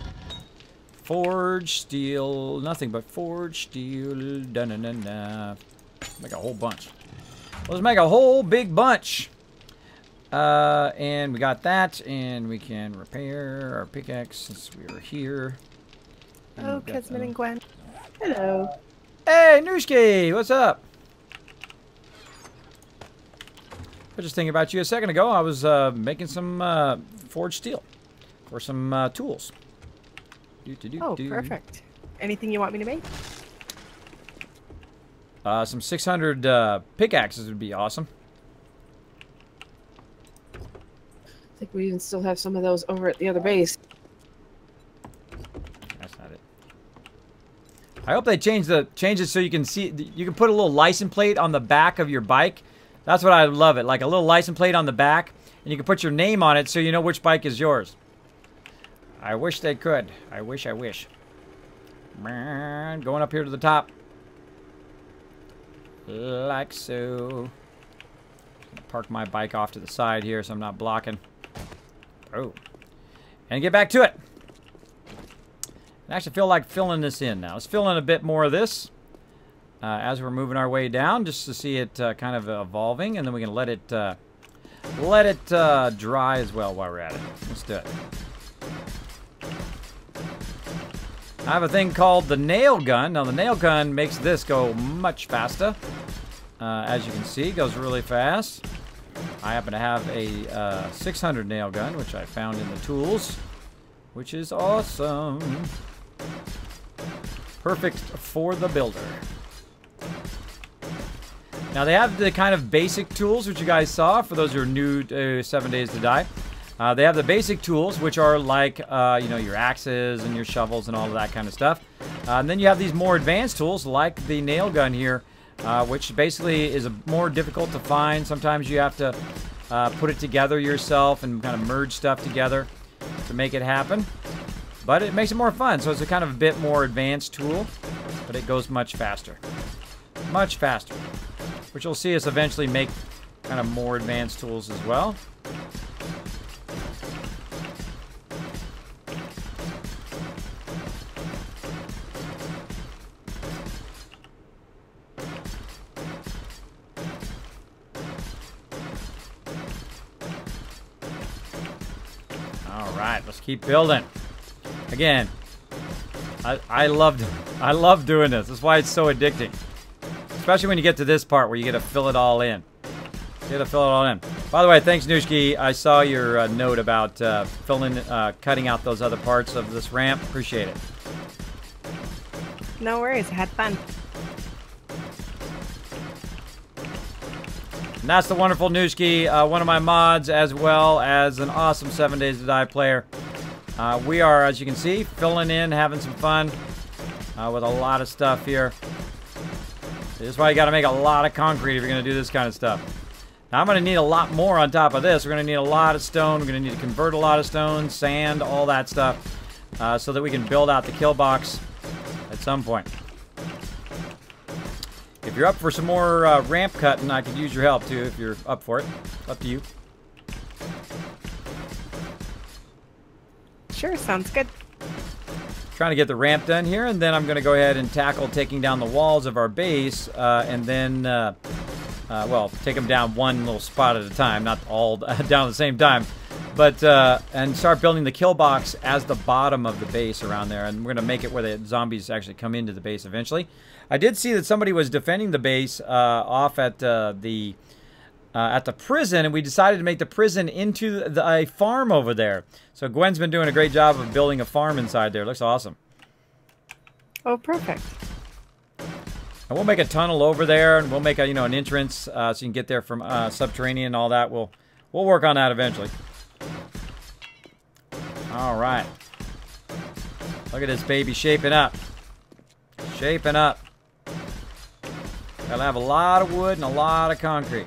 Forged steel. Nothing but forged steel. Da-na-na-na. Make a whole bunch. Let's make a whole big bunch. And we got that, and we can repair our pickaxe since we were here. Oh, Kismet and Gwen. Hello. Hey, Nooshki, what's up? I was just thinking about you a second ago. I was making some forged steel for some tools. Oh, perfect. Anything you want me to make? Some 600 pickaxes would be awesome. I think we even still have some of those over at the other base. That's not it. I hope they change it so you can see. You can put a little license plate on the back of your bike. That's what I love it. Like a little license plate on the back, and you can put your name on it so you know which bike is yours. I wish they could. I wish. Man, going up here to the top. Like so. Park my bike off to the side here so I'm not blocking. Oh. And get back to it. I actually feel like filling this in now. Let's fill in a bit more of this as we're moving our way down, just to see it kind of evolving, and then we can let it dry as well while we're at it. Let's do it. I have a thing called the nail gun. Now the nail gun makes this go much faster. As you can see, it goes really fast. I happen to have a 600 nail gun, which I found in the tools, which is awesome. Perfect for the builder. Now they have the kind of basic tools, which you guys saw, for those who are new to 7 Days to Die. They have the basic tools, which are like, you know, your axes and your shovels and all of that kind of stuff. And then you have these more advanced tools, like the nail gun here, which basically is more difficult to find. Sometimes you have to put it together yourself and kind of merge stuff together to make it happen. But it makes it more fun, so it's a kind of a bit more advanced tool, but it goes much faster. Much faster. Which you'll see us eventually make kind of more advanced tools as well. Alright, let's keep building. Again, I love doing this. That's why it's so addicting. Especially when you get to this part where you get to fill it all in. You get to fill it all in. By the way, thanks, Nooshki. I saw your note about cutting out those other parts of this ramp. Appreciate it. No worries. I had fun. And that's the wonderful Nooshki, one of my mods, as well as an awesome 7 Days to Die player. We are, as you can see, filling in, having some fun with a lot of stuff here. This is why you got to make a lot of concrete if you're going to do this kind of stuff. Now, I'm going to need a lot more on top of this. We're going to need a lot of stone. We're going to need to convert a lot of stone, sand, all that stuff, so that we can build out the kill box at some point. If you're up for some more ramp cutting, I could use your help, too, if you're up for it. It's up to you. Sure, sounds good. Trying to get the ramp done here, and then I'm going to go ahead and tackle taking down the walls of our base, and then, well, take them down one little spot at a time, not all down at the same time, but, and start building the kill box as the bottom of the base around there, and we're going to make it where the zombies actually come into the base eventually. I did see that somebody was defending the base off at the prison, and we decided to make the prison into a farm over there. So Gwen's been doing a great job of building a farm inside there. It looks awesome. Oh, perfect. And we'll make a tunnel over there, and we'll make a, you know, an entrance so you can get there from subterranean and all that. We'll work on that eventually. All right. Look at this baby shaping up. Shaping up. Gotta have a lot of wood and a lot of concrete.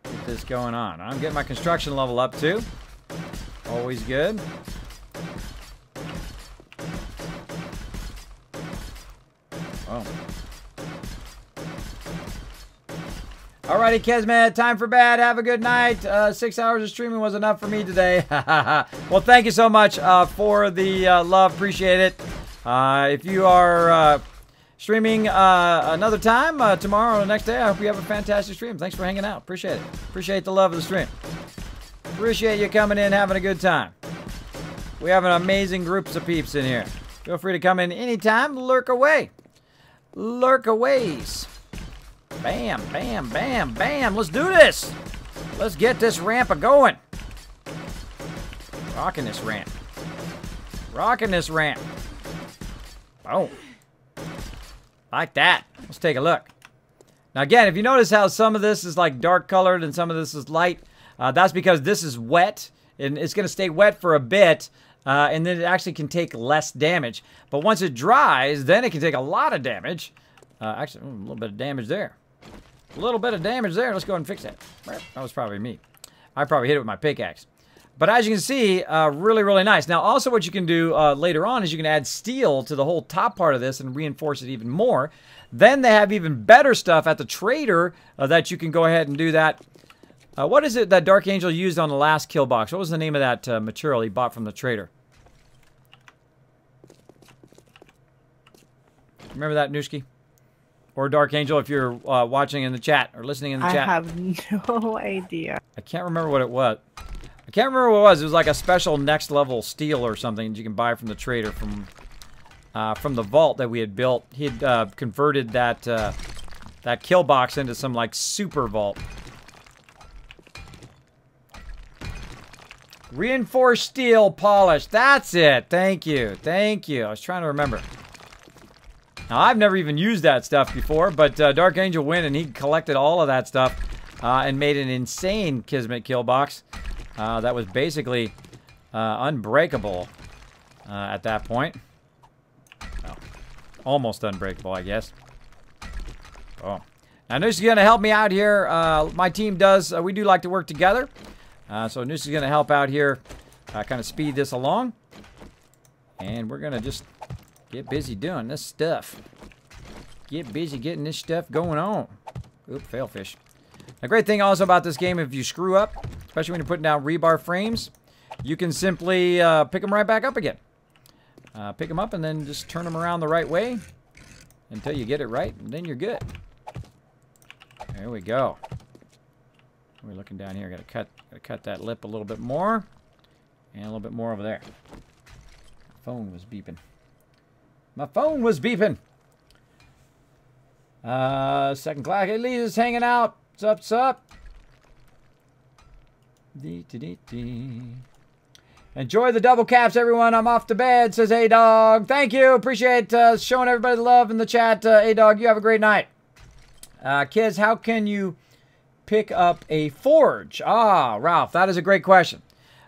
Get this going on. I'm getting my construction level up too. Always good. Oh. Alrighty, Kismet, time for bed. Have a good night. 6 hours of streaming was enough for me today. Well, thank you so much for the love. Appreciate it. If you are streaming another time, tomorrow or the next day, I hope you have a fantastic stream. Thanks for hanging out. Appreciate it. Appreciate the love of the stream. Appreciate you coming in, having a good time. We have an amazing groups of peeps in here. Feel free to come in anytime. Lurk away. Lurk aways. Bam, bam, bam, bam. Let's do this. Let's get this ramp a-going. Rocking this ramp. Rocking this ramp. Boom. Like that. Let's take a look. Now again, if you notice how some of this is like dark colored and some of this is light, that's because this is wet. And it's going to stay wet for a bit. And then it actually can take less damage. But once it dries, then it can take a lot of damage. Actually, a little bit of damage there. A little bit of damage there. Let's go ahead and fix that. That was probably me. I probably hit it with my pickaxe. But as you can see, really, really nice. Now, also what you can do later on is you can add steel to the whole top part of this and reinforce it even more. Then they have even better stuff at the trader that you can go ahead and do that. What is it that Dark Angel used on the last kill box? What was the name of that material he bought from the trader? Remember that, Nooshki? Or Dark Angel, if you're watching in the chat or listening in the chat. I have no idea. I can't remember what it was. I can't remember what it was. It was like a special next level steel or something that you can buy from the trader from the vault that we had built. He had converted that that kill box into some like super vault. Reinforced steel polish. That's it. Thank you. Thank you. I was trying to remember. Now, I've never even used that stuff before, but Dark Angel went and he collected all of that stuff and made an insane Kismet kill box that was basically unbreakable at that point. Well, almost unbreakable, I guess. Oh. Now, Noose is going to help me out here. My team does. We do like to work together. So Noose is going to help out here, kind of speed this along. And we're going to just get busy doing this stuff. Get busy getting this stuff going on. Oop, fail fish. The great thing also about this game, if you screw up, especially when you're putting down rebar frames, you can simply pick them right back up again. Pick them up and then just turn them around the right way until you get it right, and then you're good. There we go. We're looking down here. Gotta cut that lip a little bit more, and a little bit more over there. Phone was beeping. My phone was beeping. Second class. Hey, Lisa's hanging out. What's up? What's up? Enjoy the double caps, everyone. I'm off to bed, says A-Dog. Thank you. Appreciate showing everybody the love in the chat. A-Dog, you have a great night. Kids, how can you pick up a forge? Ah, Ralph, that is a great question.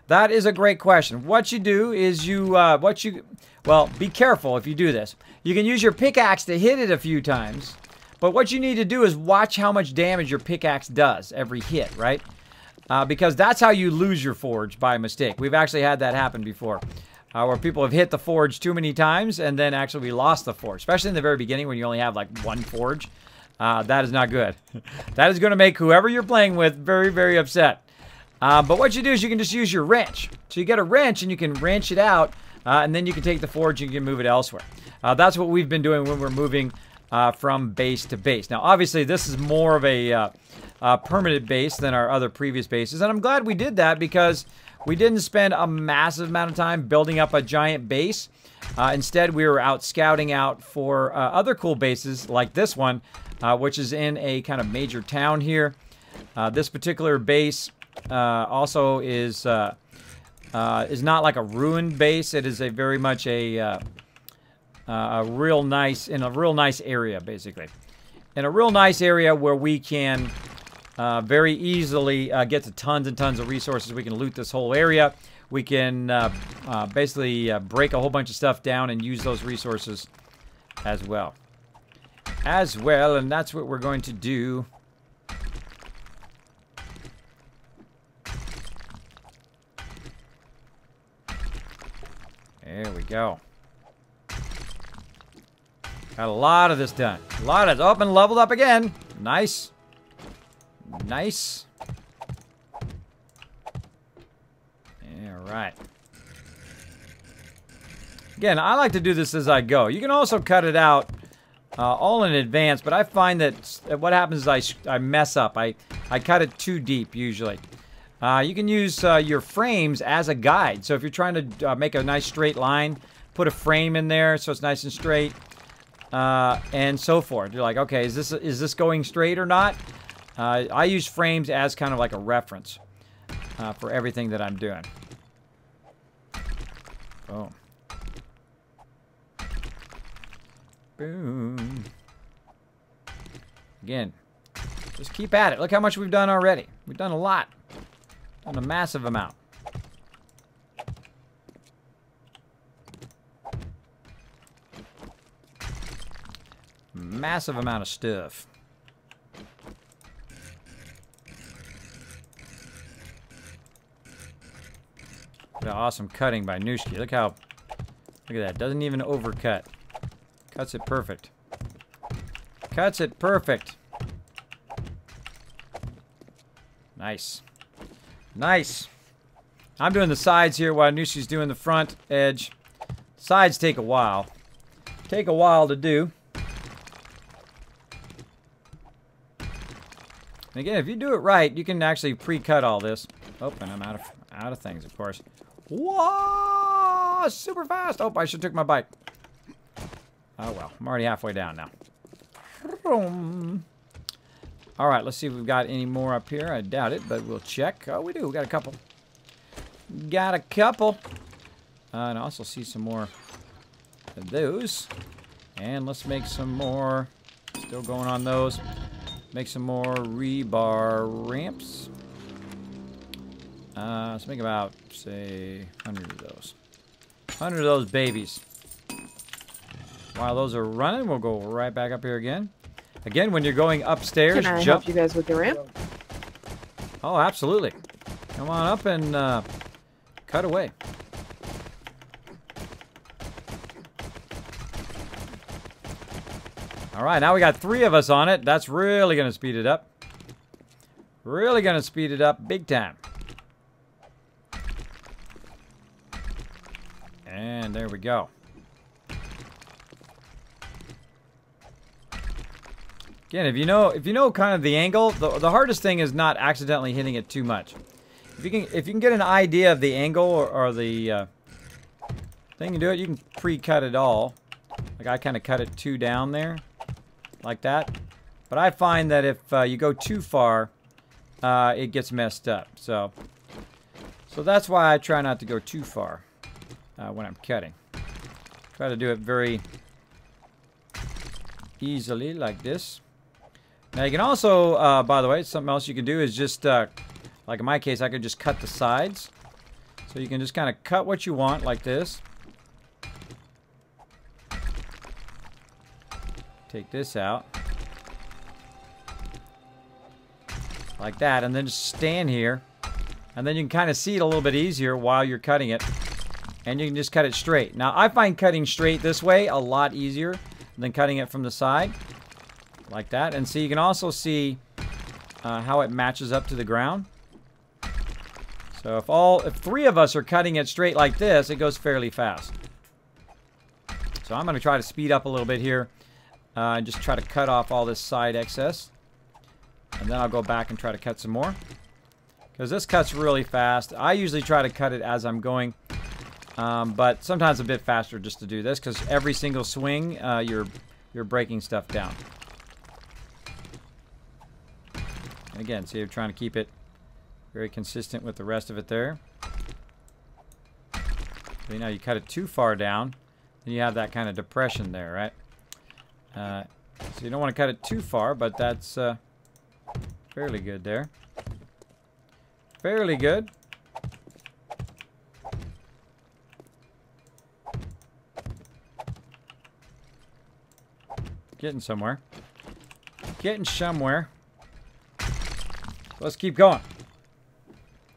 That is a great question. What you do is well, be careful if you do this. You can use your pickaxe to hit it a few times, but what you need to do is watch how much damage your pickaxe does every hit, right? Because that's how you lose your forge by mistake. We've actually had that happen before, where people have hit the forge too many times, and then actually we lost the forge, especially in the very beginning when you only have like one forge. That is not good. That is going to make whoever you're playing with very, very upset. But what you do is you can just use your wrench. So you get a wrench and you can wrench it out, and then you can take the forge and you can move it elsewhere. That's what we've been doing when we're moving from base to base. Now, obviously, this is more of a permanent base than our other previous bases, and I'm glad we did that because we didn't spend a massive amount of time building up a giant base. Instead, we were out scouting out for other cool bases like this one, which is in a kind of major town here. This particular base also is not like a ruined base. It is a very much a real nice area, basically. In a real nice area where we can very easily get to tons and tons of resources. We can loot this whole area. We can basically break a whole bunch of stuff down and use those resources as well. as well, and that's what we're going to do. There we go. Got a lot of this done. A lot of it. Up and leveled up again. Nice. Nice. All right. Again, I like to do this as I go. You can also cut it out all in advance, but I find that what happens is I mess up. I cut it too deep usually. You can use your frames as a guide. So if you're trying to make a nice straight line, put a frame in there so it's nice and straight, and so forth. You're like, okay, is this going straight or not? I use frames as kind of like a reference for everything that I'm doing. Boom. Boom. Again, just keep at it. Look how much we've done already. We've done a lot. Done a massive amount. Massive amount of stuff. Look at awesome cutting by Nooski. Look at that. Doesn't even overcut. Cuts it perfect. Cuts it perfect. Nice. Nice. I'm doing the sides here while Nooski's doing the front edge. Sides take a while. Take a while to do. And again, if you do it right, you can actually pre-cut all this. Oh, and I'm out of things, of course. Whoa! Super fast! Oh, I should have took my bike. Oh well, I'm already halfway down now. All right, let's see if we've got any more up here. I doubt it, but we'll check. Oh, we do. We got a couple. Got a couple. And I also see some more of those. And let's make some more. Still going on those. Make some more rebar ramps. Let's make about, say, 100 of those. 100 of those babies. While those are running, we'll go right back up here again. Again, when you're going upstairs, Can I jump. help you guys with the ramp? Oh, absolutely. Come on up and cut away. All right, now we got 3 of us on it. That's really going to speed it up. Really going to speed it up big time. And there we go. Again, if you know kind of the angle, the hardest thing is not accidentally hitting it too much. If you can get an idea of the angle or the thing to do it, you can pre-cut it all. Like I kind of cut it 2 down there, like that. But I find that if you go too far, it gets messed up. So that's why I try not to go too far when I'm cutting. Try to do it very easily, like this. Now you can also, by the way, something else you can do is just, like in my case, I could just cut the sides. So you can just kind of cut what you want, like this. Take this out. Like that, and then just stand here. And then you can kind of see it a little bit easier while you're cutting it. And you can just cut it straight. Now, I find cutting straight this way a lot easier than cutting it from the side. Like that. And so you can also see how it matches up to the ground. So if 3 of us are cutting it straight like this, it goes fairly fast. So I'm going to try to speed up a little bit here. And just try to cut off all this side excess. And then I'll go back and try to cut some more. Because this cuts really fast. I usually try to cut it as I'm going. But sometimes a bit faster just to do this. Because every single swing, you're breaking stuff down. And again, see, you're trying to keep it very consistent with the rest of it there. You know, you cut it too far down, then you have that kind of depression there, right? So you don't want to cut it too far, but that's fairly good there. Fairly good. Getting somewhere. Getting somewhere. Let's keep going.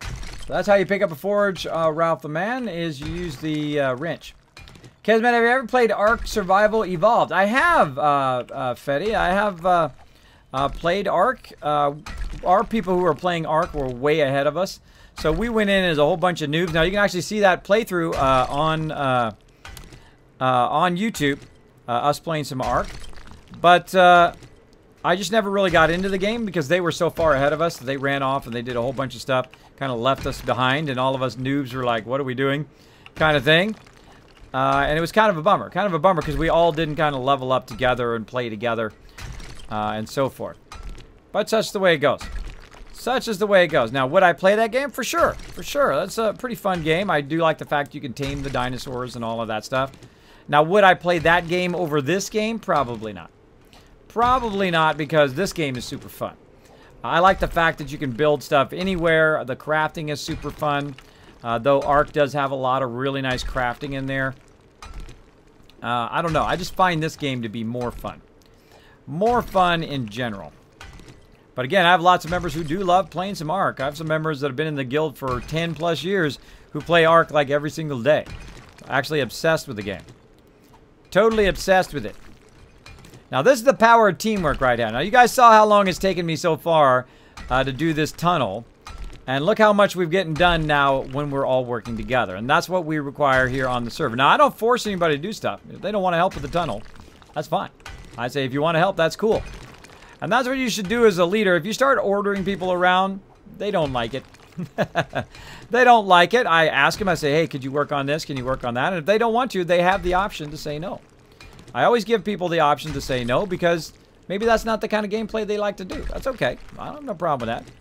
So that's how you pick up a forge, Ralph the Man, is you use the wrench. Kismet, have you ever played Ark Survival Evolved? I have, Fetty. I have played Ark. Our people who were playing Ark were way ahead of us. So we went in as a whole bunch of noobs. Now you can actually see that playthrough on YouTube, us playing some Ark. But I just never really got into the game because they were so far ahead of us. They ran off and they did a whole bunch of stuff, kind of left us behind, and all of us noobs were like, what are we doing? Kind of thing. And it was kind of a bummer. Kind of a bummer because we all didn't kind of level up together and play together and so forth. But such the way it goes. Such is the way it goes. Now, would I play that game? For sure. For sure. That's a pretty fun game. I do like the fact you can tame the dinosaurs and all of that stuff. Now, would I play that game over this game? Probably not. Probably not, because this game is super fun. I like the fact that you can build stuff anywhere. The crafting is super fun. Though Ark does have a lot of really nice crafting in there. I don't know. I just find this game to be more fun. More fun in general. But again, I have lots of members who do love playing some Ark. I have some members that have been in the guild for 10 plus years who play Ark like every single day. Actually obsessed with the game. Totally obsessed with it. Now this is the power of teamwork right now. Now you guys saw how long it's taken me so far to do this tunnel. And look how much we've gotten done now when we're all working together. And that's what we require here on the server. Now I don't force anybody to do stuff. If they don't want to help with the tunnel, that's fine. I say if you want to help, that's cool. And that's what you should do as a leader. If you start ordering people around, they don't like it. They don't like it. I ask them, I say, hey, could you work on this? Can you work on that? And if they don't want to, they have the option to say no. I always give people the option to say no because maybe that's not the kind of gameplay they like to do. That's okay. I don't have no problem with that.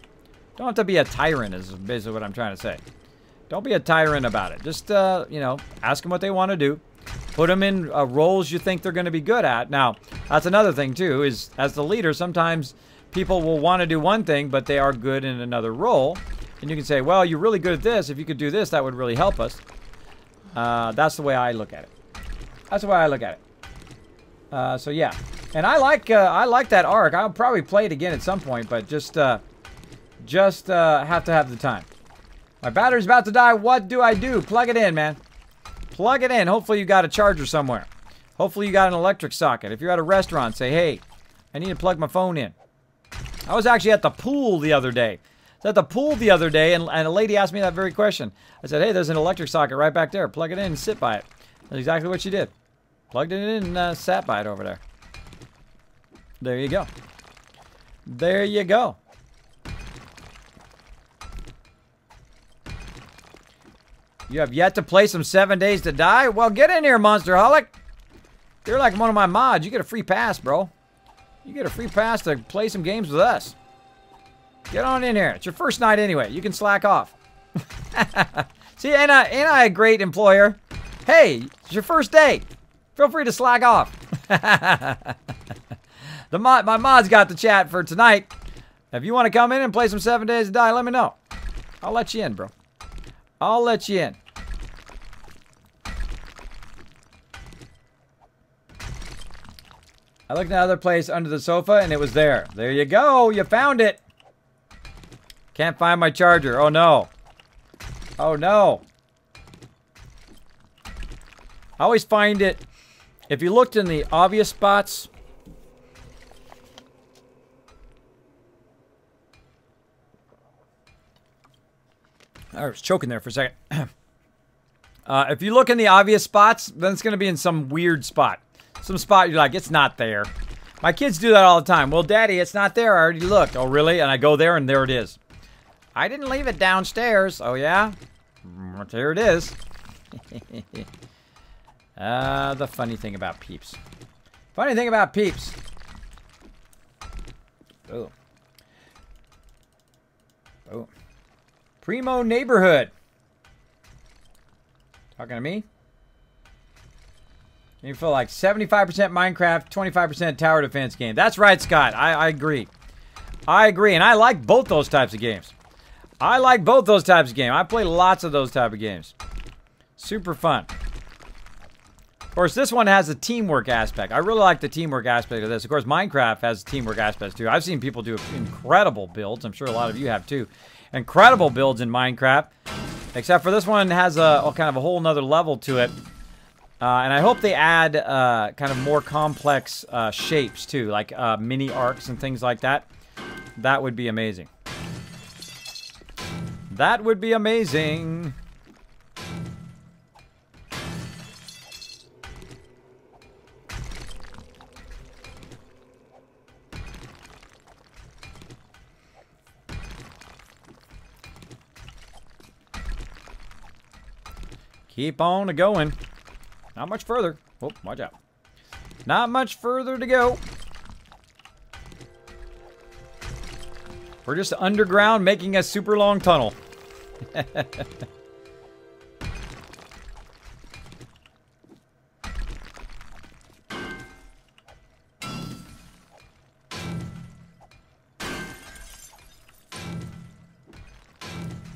Don't have to be a tyrant is basically what I'm trying to say. Don't be a tyrant about it. Just, you know, ask them what they want to do. Put them in roles you think they're going to be good at. Now, that's another thing, too, is as the leader, sometimes people will want to do one thing, but they are good in another role. And you can say, well, you're really good at this. If you could do this, that would really help us. That's the way I look at it. That's the way I look at it. So, yeah. And I like that Ark. I'll probably play it again at some point, but just have to have the time. My battery's about to die. What do I do? Plug it in, man. Plug it in. Hopefully you got a charger somewhere. Hopefully you got an electric socket. If you're at a restaurant, say, hey, I need to plug my phone in. I was actually at the pool the other day. I was at the pool the other day, and a lady asked me that very question. I said, hey, there's an electric socket right back there. Plug it in and sit by it. That's exactly what she did. Plugged it in and sat by it over there. There you go. There you go. You have yet to play some 7 Days to Die? Well, get in here, Monsterholic. You're like one of my mods. You get a free pass, bro. You get a free pass to play some games with us. Get on in here. It's your first night anyway. You can slack off. See, ain't I a great employer? Hey, it's your first day. Feel free to slack off. My mod's got the chat for tonight. If you want to come in and play some 7 Days to Die, let me know. I'll let you in, bro. I'll let you in. I looked in another place under the sofa and it was there. There you go. You found it. Can't find my charger. Oh no. Oh no. I always find it. If you looked in the obvious spots. I was choking there for a second. If you look in the obvious spots, then it's going to be in some weird spot. Some spot you're like, it's not there. My kids do that all the time. Well, Daddy, it's not there. I already looked. Oh, really? And I go there, and there it is. I didn't leave it downstairs. Oh, yeah? There it is. The funny thing about peeps. Funny thing about peeps. Oh. Oh. Primo Neighborhood. Talking to me? You feel like 75% Minecraft, 25% tower defense game. That's right, Scott. I agree. I agree. And I like both those types of games. I like both those types of games. I play lots of those type of games. Super fun. course, this one has a teamwork aspect. I really like the teamwork aspect of this. Of course, Minecraft has teamwork aspects too. I've seen people do incredible builds. I'm sure a lot of you have too. Incredible builds in Minecraft. Except for this one has a kind of a whole nother level to it. And I hope they add kind of more complex shapes too, like mini arcs and things like that. That would be amazing. That would be amazing. Keep on going. Not much further. Oh, watch out. Not much further to go. We're just underground making a super long tunnel.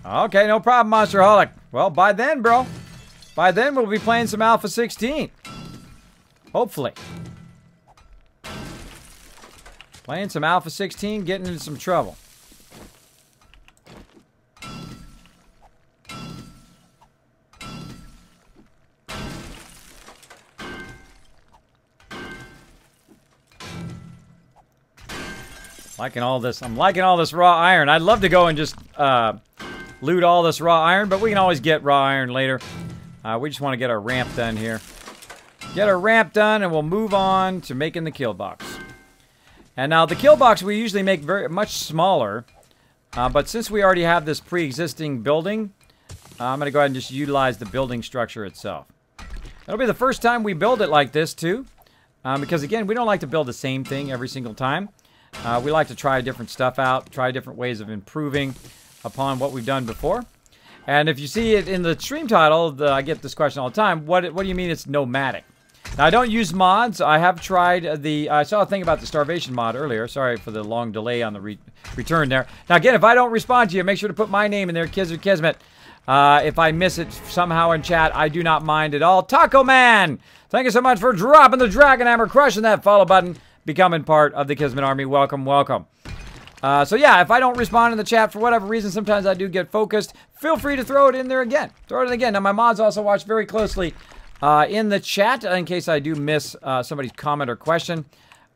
Okay, no problem, Monsterholic. Well, by then, bro. By then, we'll be playing some Alpha 16. Hopefully. Playing some Alpha 16, getting into some trouble. Liking all this. I'm liking all this raw iron. I'd love to go and just loot all this raw iron, but we can always get raw iron later. We just want to get our ramp done here. Get our ramp done, and we'll move on to making the kill box. And now the kill box we usually make much smaller, but since we already have this pre-existing building, I'm going to go ahead and just utilize the building structure itself. It'll be the first time we build it like this too, because again, we don't like to build the same thing every single time. We like to try different stuff out, try different ways of improving upon what we've done before. And if you see it in the stream title, I get this question all the time, what do you mean it's nomadic? Now, I don't use mods. I have tried I saw a thing about the starvation mod earlier. Sorry for the long delay on the return there. Now, again, if I don't respond to you, make sure to put my name in there, Kismet. If I miss it somehow in chat, I do not mind at all. Taco Man, thank you so much for dropping the Dragon Hammer, crushing that follow button, becoming part of the Kismet Army. Welcome, welcome. So yeah, if I don't respond in the chat for whatever reason, sometimes I do get focused. Feel free to throw it in there again. Throw it in again. Now, my mods also watch very closely in the chat in case I do miss somebody's comment or question.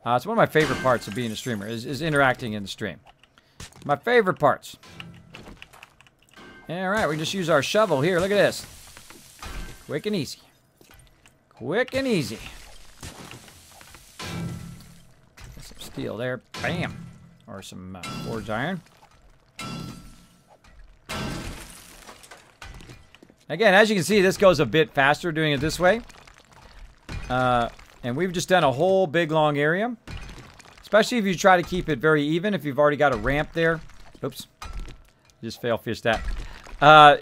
It's one of my favorite parts of being a streamer is interacting in the stream. My favorite parts. All right, we just use our shovel here. Look at this. Quick and easy. Quick and easy. Get some steel there. Bam. Or some forged iron. Again, as you can see, this goes a bit faster doing it this way. And we've just done a whole big long area. Especially if you try to keep it very even. If you've already got a ramp there. Oops. Just fail fished that.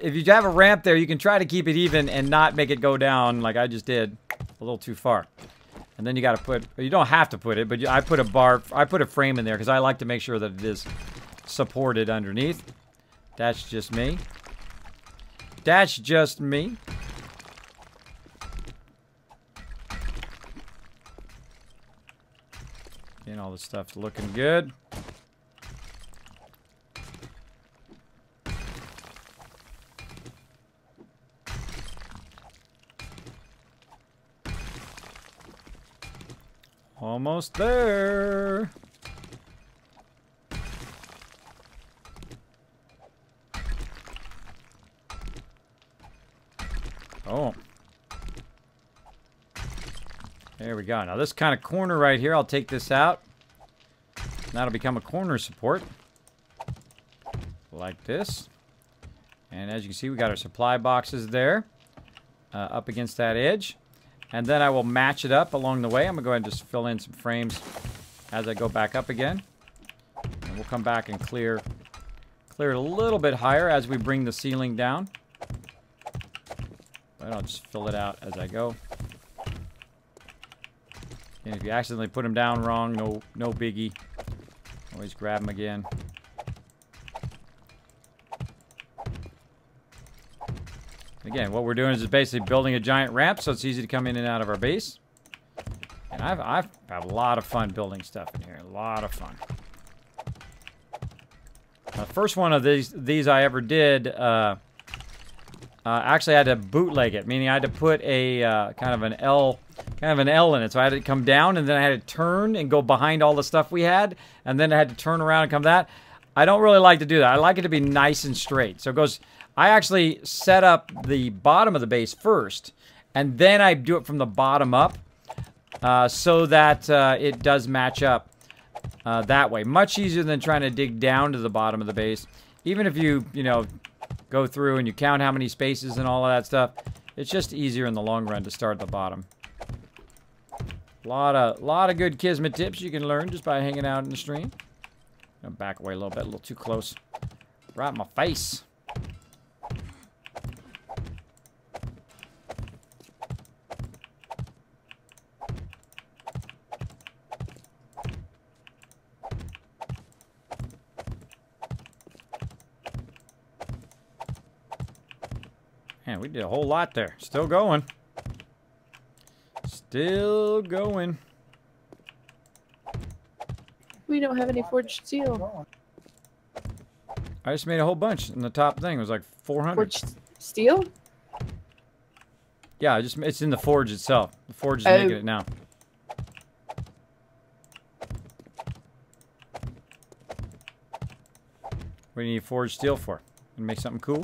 If you have a ramp there, you can try to keep it even and not make it go down like I just did. A little too far. And then you got to put, you don't have to put it, but I put a frame in there because I like to make sure that it is supported underneath. That's just me. That's just me. And all the stuff's looking good. Almost there. Oh. There we go. Now this kind of corner right here, I'll take this out. That'll become a corner support. Like this. And as you can see, we got our supply boxes there. Up against that edge. And then I will match it up along the way. I'm going to go ahead and just fill in some frames as I go back up again. And we'll come back and clear it a little bit higher as we bring the ceiling down. But I'll just fill it out as I go. And if you accidentally put them down wrong, no biggie. Always grab them again. Again, what we're doing is basically building a giant ramp so it's easy to come in and out of our base. And I've had a lot of fun building stuff in here. A lot of fun. The first one of these I ever did, actually I had to bootleg it, meaning I had to put a kind of an L in it. So I had to come down and then I had to turn and go behind all the stuff we had, and then I had to turn around and come that. I don't really like to do that. I like it to be nice and straight. So it goes, I actually set up the bottom of the base first, and then I do it from the bottom up, so that it does match up that way. Much easier than trying to dig down to the bottom of the base. Even if you know, go through and you count how many spaces and all of that stuff, it's just easier in the long run to start at the bottom. Lot of good Kismet tips you can learn just by hanging out in the stream. I'm gonna back away a little too close. Right in my face. Man, we did a whole lot there. Still going. Still going. We don't have any forged steel. I just made a whole bunch, and the top thing was like 400. Forged steel? Yeah, it's in the forge itself. The forge is making it now. What do you need forged steel for? You make something cool?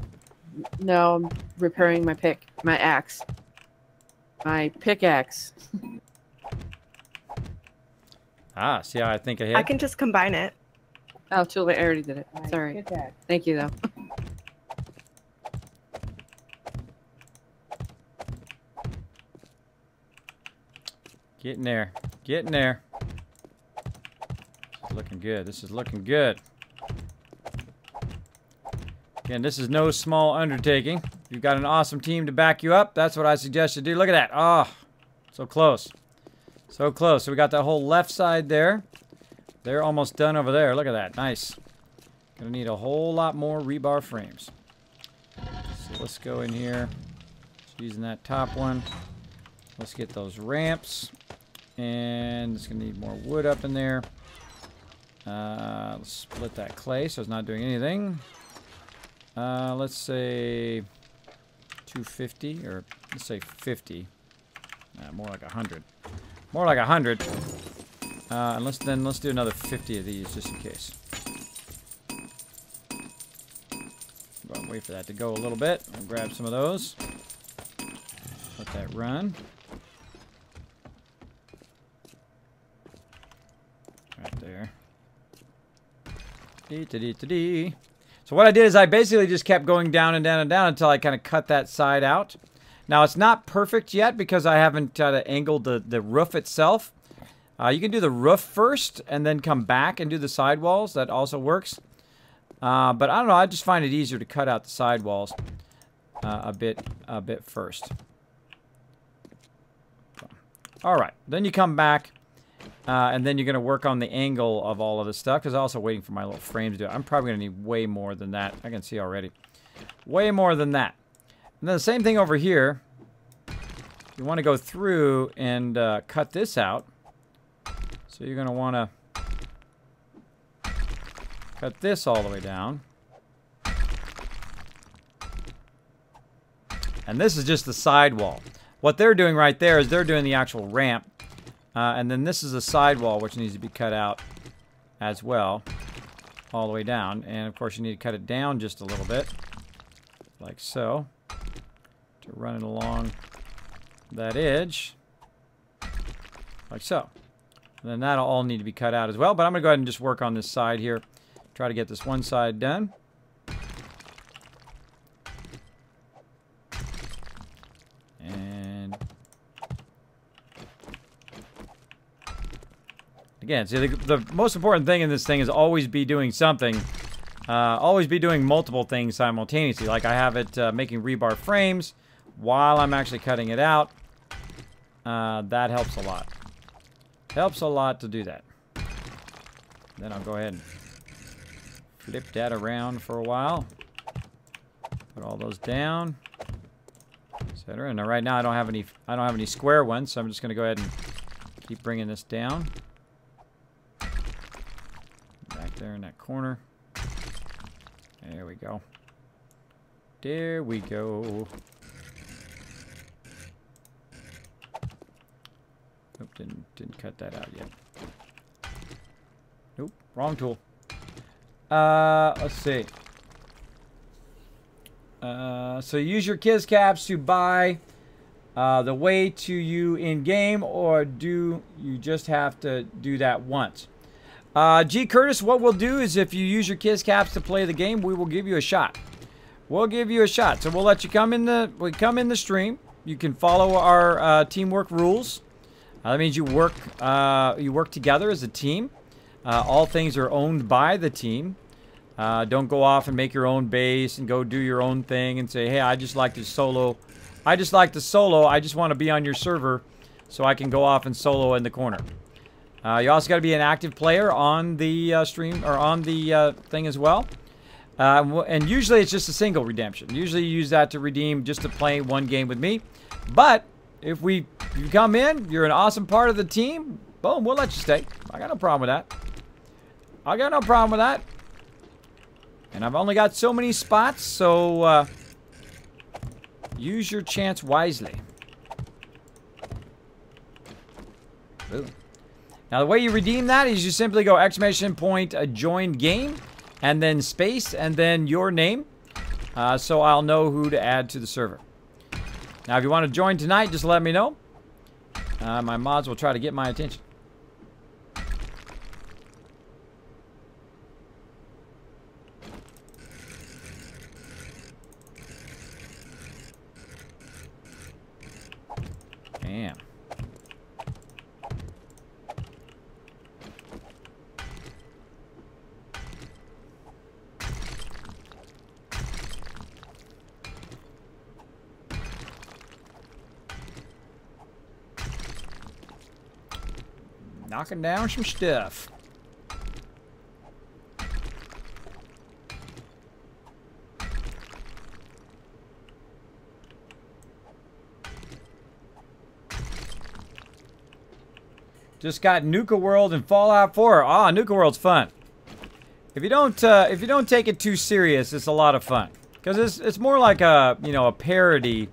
No, I'm repairing my axe. My pickaxe. Ah, see how I think ahead? I can just combine it. Oh, too late. I already did it. Sorry. Thank you, though. Getting there. Getting there. This is looking good. This is looking good. Again, this is no small undertaking. You've got an awesome team to back you up. That's what I suggest you do. Look at that. Oh, so close. So close. So we got that whole left side there. They're almost done over there. Look at that. Nice. Gonna need a whole lot more rebar frames. So let's go in here. Just using that top one. Let's get those ramps. And it's gonna need more wood up in there. Let's split that clay so it's not doing anything. Let's say 250, or let's say 50. More like 100. More like 100. And let's do another 50 of these just in case. Well, wait for that to go a little bit. I'll grab some of those. Let that run. Right there. Dee-da-dee-da-dee. So what I did is I basically just kept going down and down and down until I kind of cut that side out. Now it's not perfect yet because I haven't angled the roof itself. You can do the roof first and then come back and do the sidewalls. That also works. But I don't know. I just find it easier to cut out the sidewalls a bit first. All right. Then you come back. And then you're going to work on the angle of all of this stuff, because I'm also waiting for my little frame to do it. I'm probably going to need way more than that. I can see already. Way more than that. And then the same thing over here. You want to go through and cut this out. So you're going to want to cut this all the way down. And this is just the sidewall. What they're doing right there is they're doing the actual ramp. And then this is a sidewall, which needs to be cut out as well, all the way down. And of course, you need to cut it down just a little bit, like so, to run it along that edge, like so. And then that'll all need to be cut out as well. But I'm going to go ahead and just work on this side here, try to get this one side done. Again, see, the most important thing in this thing is always be doing something. Always be doing multiple things simultaneously. Like I have it making rebar frames while I'm actually cutting it out. That helps a lot. Helps a lot to do that. Then I'll go ahead and flip that around for a while. Put all those down. etc. And right now I don't have any square ones, so I'm just going to go ahead and keep bringing this down. Back there in that corner. There we go. There we go. Nope, didn't cut that out yet. Nope, wrong tool. Let's see. So use your Kiz caps to buy the way to you in game, or do you just have to do that once? G Curtis, what we'll do is if you use your Kiz caps to play the game, we will give you a shot. We'll give you a shot. So we'll let you come in the stream. You can follow our teamwork rules. That means you work together as a team. All things are owned by the team. Don't go off and make your own base and go do your own thing and say, hey, I just like to solo. I just want to be on your server so I can go off and solo in the corner. You also got to be an active player on the stream or on the thing as well. And usually it's just a single redemption. Usually you use that to redeem just to play one game with me. But if you come in, you're an awesome part of the team, boom, we'll let you stay. I got no problem with that. I got no problem with that. And I've only got so many spots, so use your chance wisely. Boom. Now the way you redeem that is you simply go exclamation point join game and then space and then your name, so I'll know who to add to the server. Now if you want to join tonight, just let me know. My mods will try to get my attention. Damn. Knocking down some stuff. Just got Nuka World and Fallout 4. Ah, Nuka World's fun. If you don't take it too serious, it's a lot of fun. Because it's more like a parody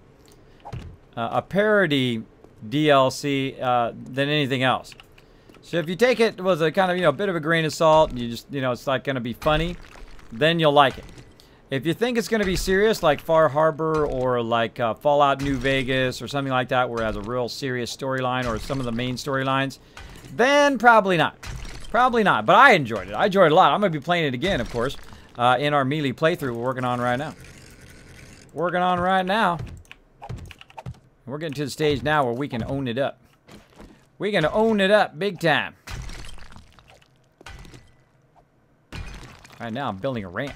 DLC than anything else. So if you take it with a kind of bit of a grain of salt, and you just it's like going to be funny, then you'll like it. If you think it's going to be serious, like Far Harbor or like Fallout New Vegas or something like that, where it has a real serious storyline or some of the main storylines, then probably not. Probably not. But I enjoyed it. I enjoyed it a lot. I'm going to be playing it again, of course, in our melee playthrough we're working on right now. We're getting to the stage now where we can own it up. We can own it up big time. Right now I'm building a ramp.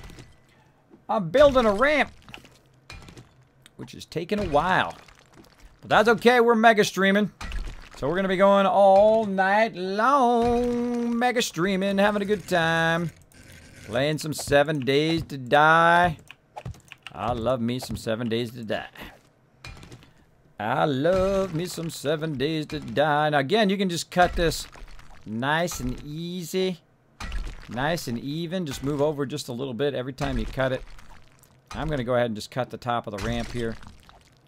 Which is taking a while. But that's okay, we're mega streaming. So we're going to be going all night long. Mega streaming, having a good time. Playing some 7 Days to Die. I love me some 7 Days to Die. I love me some 7 Days to Die. Now again, you can just cut this nice and easy. Nice and even. Just move over just a little bit every time you cut it. I'm going to go ahead and just cut the top of the ramp here.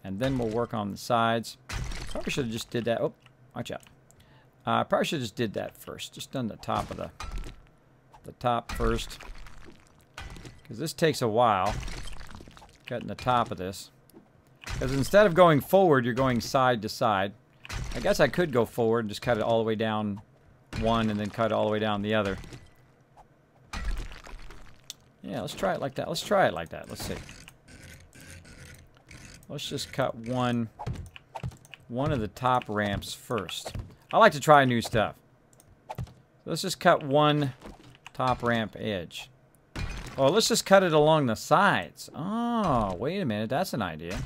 And then we'll work on the sides. Probably should have just did that. Oh, watch out. Probably should have just did that first. Just done the top of the top first. Because this takes a while. Cutting the top of this. Because instead of going forward, you're going side to side. I guess I could go forward and just cut it all the way down one and then cut it all the way down the other. Yeah, let's try it like that. Let's try it like that. Let's see. Let's just cut one of the top ramps first. I like to try new stuff. Let's just cut one top ramp edge. Oh, let's just cut it along the sides. Oh, wait a minute. That's an idea.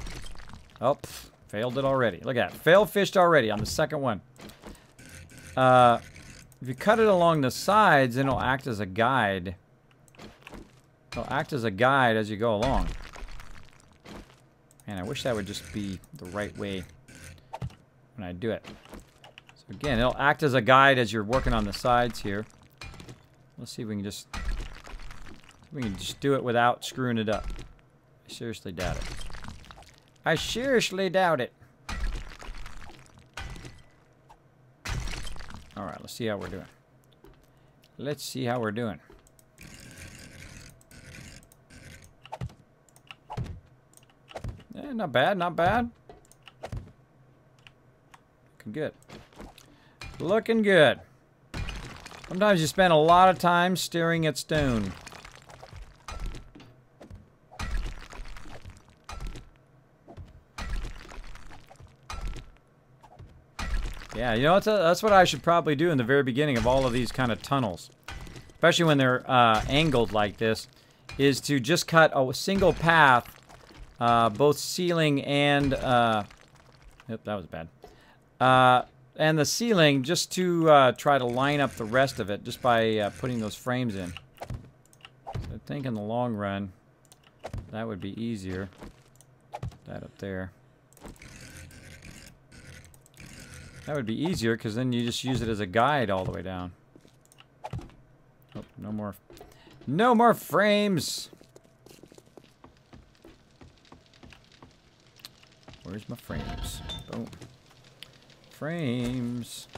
Oh, pff, failed it already. Look at that. Failed fished already on the second one. If you cut it along the sides, then it'll act as a guide. It'll act as a guide as you go along. Man, I wish that would just be the right way when I do it. So again, it'll act as a guide as you're working on the sides here. Let's see if we can just do it without screwing it up. I seriously doubt it. I seriously doubt it. All right, let's see how we're doing. Let's see how we're doing. Not bad, not bad. Looking good. Looking good. Sometimes you spend a lot of time staring at stone. Yeah, you know, that's what I should probably do in the very beginning of all of these kind of tunnels. Especially when they're angled like this, is to just cut a single path, both ceiling and, yep, that was bad. And the ceiling, just to try to line up the rest of it, just by putting those frames in. So I think in the long run, that would be easier. That up there. That would be easier, because then you just use it as a guide all the way down. Oh, no more. No more frames! Where's my frames? Boom. Frames.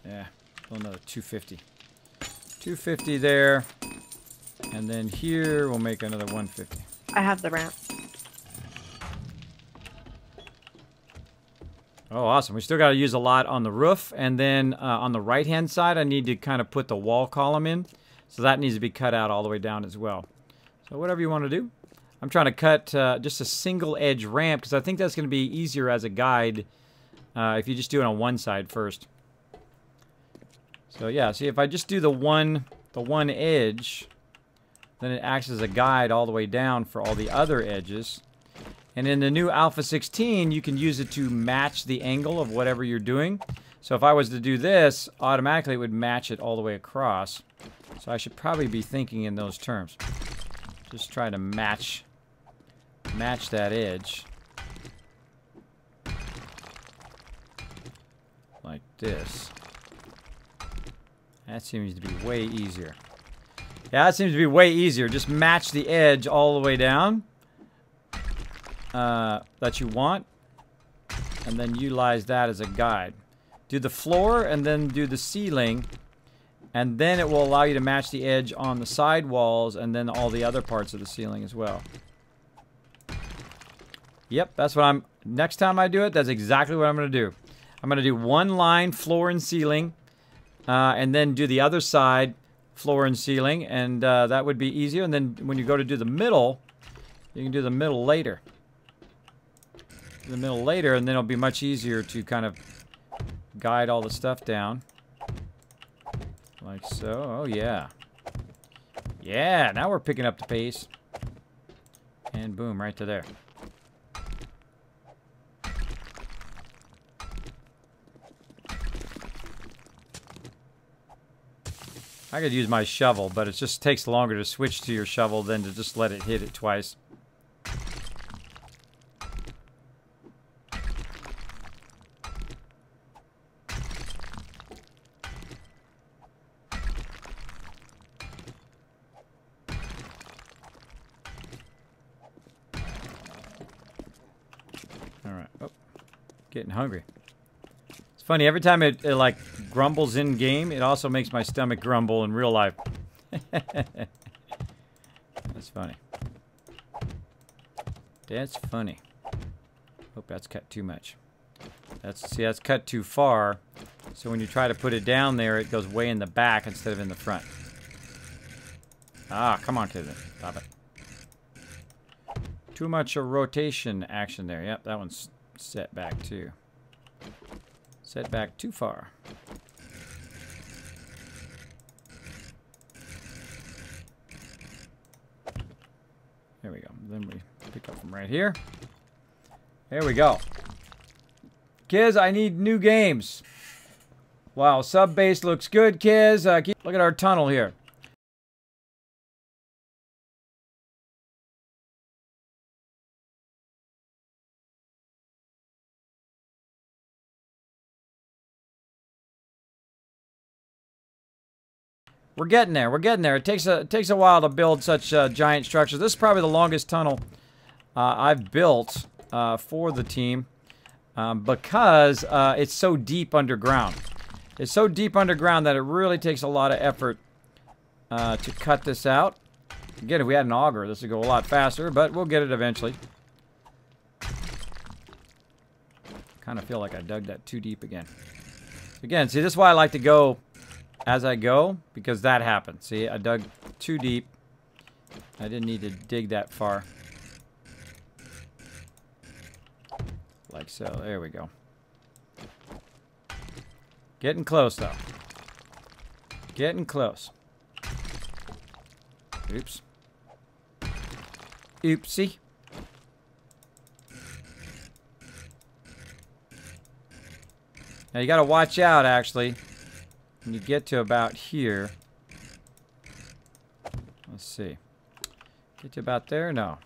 Yeah, another 250. 250 there. And then here, we'll make another 150. I have the ramp. Oh, awesome. We still got to use a lot on the roof. And then on the right-hand side, I need to kind of put the wall column in. So that needs to be cut out all the way down as well. So whatever you want to do. I'm trying to cut just a single edge ramp because I think that's going to be easier as a guide if you just do it on one side first. So yeah, see if I just do the one edge, then it acts as a guide all the way down for all the other edges. And in the new Alpha 16, you can use it to match the angle of whatever you're doing. So if I was to do this, automatically it would match it all the way across. So I should probably be thinking in those terms. Just try to match that edge. Like this. That seems to be way easier. Yeah, that seems to be way easier. Just match the edge all the way down. That you want, and then utilize that as a guide. Do the floor and then do the ceiling, and then it will allow you to match the edge on the side walls and then all the other parts of the ceiling as well. Yep, that's what I'm, next time I do it, that's exactly what I'm going to do. I'm going to do one line, floor and ceiling, and then do the other side, floor and ceiling, and that would be easier. And then when you go to do the middle, you can do the middle later. The middle later, and then it'll be much easier to kind of guide all the stuff down. Like so. Oh, yeah. Yeah, now we're picking up the pace. And boom, right to there. I could use my shovel, but it just takes longer to switch to your shovel than to just let it hit it twice. Getting hungry. It's funny, every time it like grumbles in game, it also makes my stomach grumble in real life. That's funny. That's funny. Hope that's cut too much. That's cut too far. So when you try to put it down there, it goes way in the back instead of in the front. Ah, come on, Kismet. Stop it. Too much rotation action there. Yep, that one's set back too. Set back too far. There we go. Then we pick up from right here. There we go. Kids, I need new games. Wow, sub base looks good, kids. Look at our tunnel here. We're getting there. We're getting there. It takes a while to build such giant structures. This is probably the longest tunnel I've built for the team because it's so deep underground. It's so deep underground that it really takes a lot of effort to cut this out. Again, if we had an auger, this would go a lot faster, but we'll get it eventually. Kind of feel like I dug that too deep again. Again, see, this is why I like to go as I go, because that happened. See, I dug too deep. I didn't need to dig that far. Like so. There we go. Getting close, though. Getting close. Oops. Oopsie. Now, you got to watch out, actually. When you get to about here. Let's see. Get to about there? No.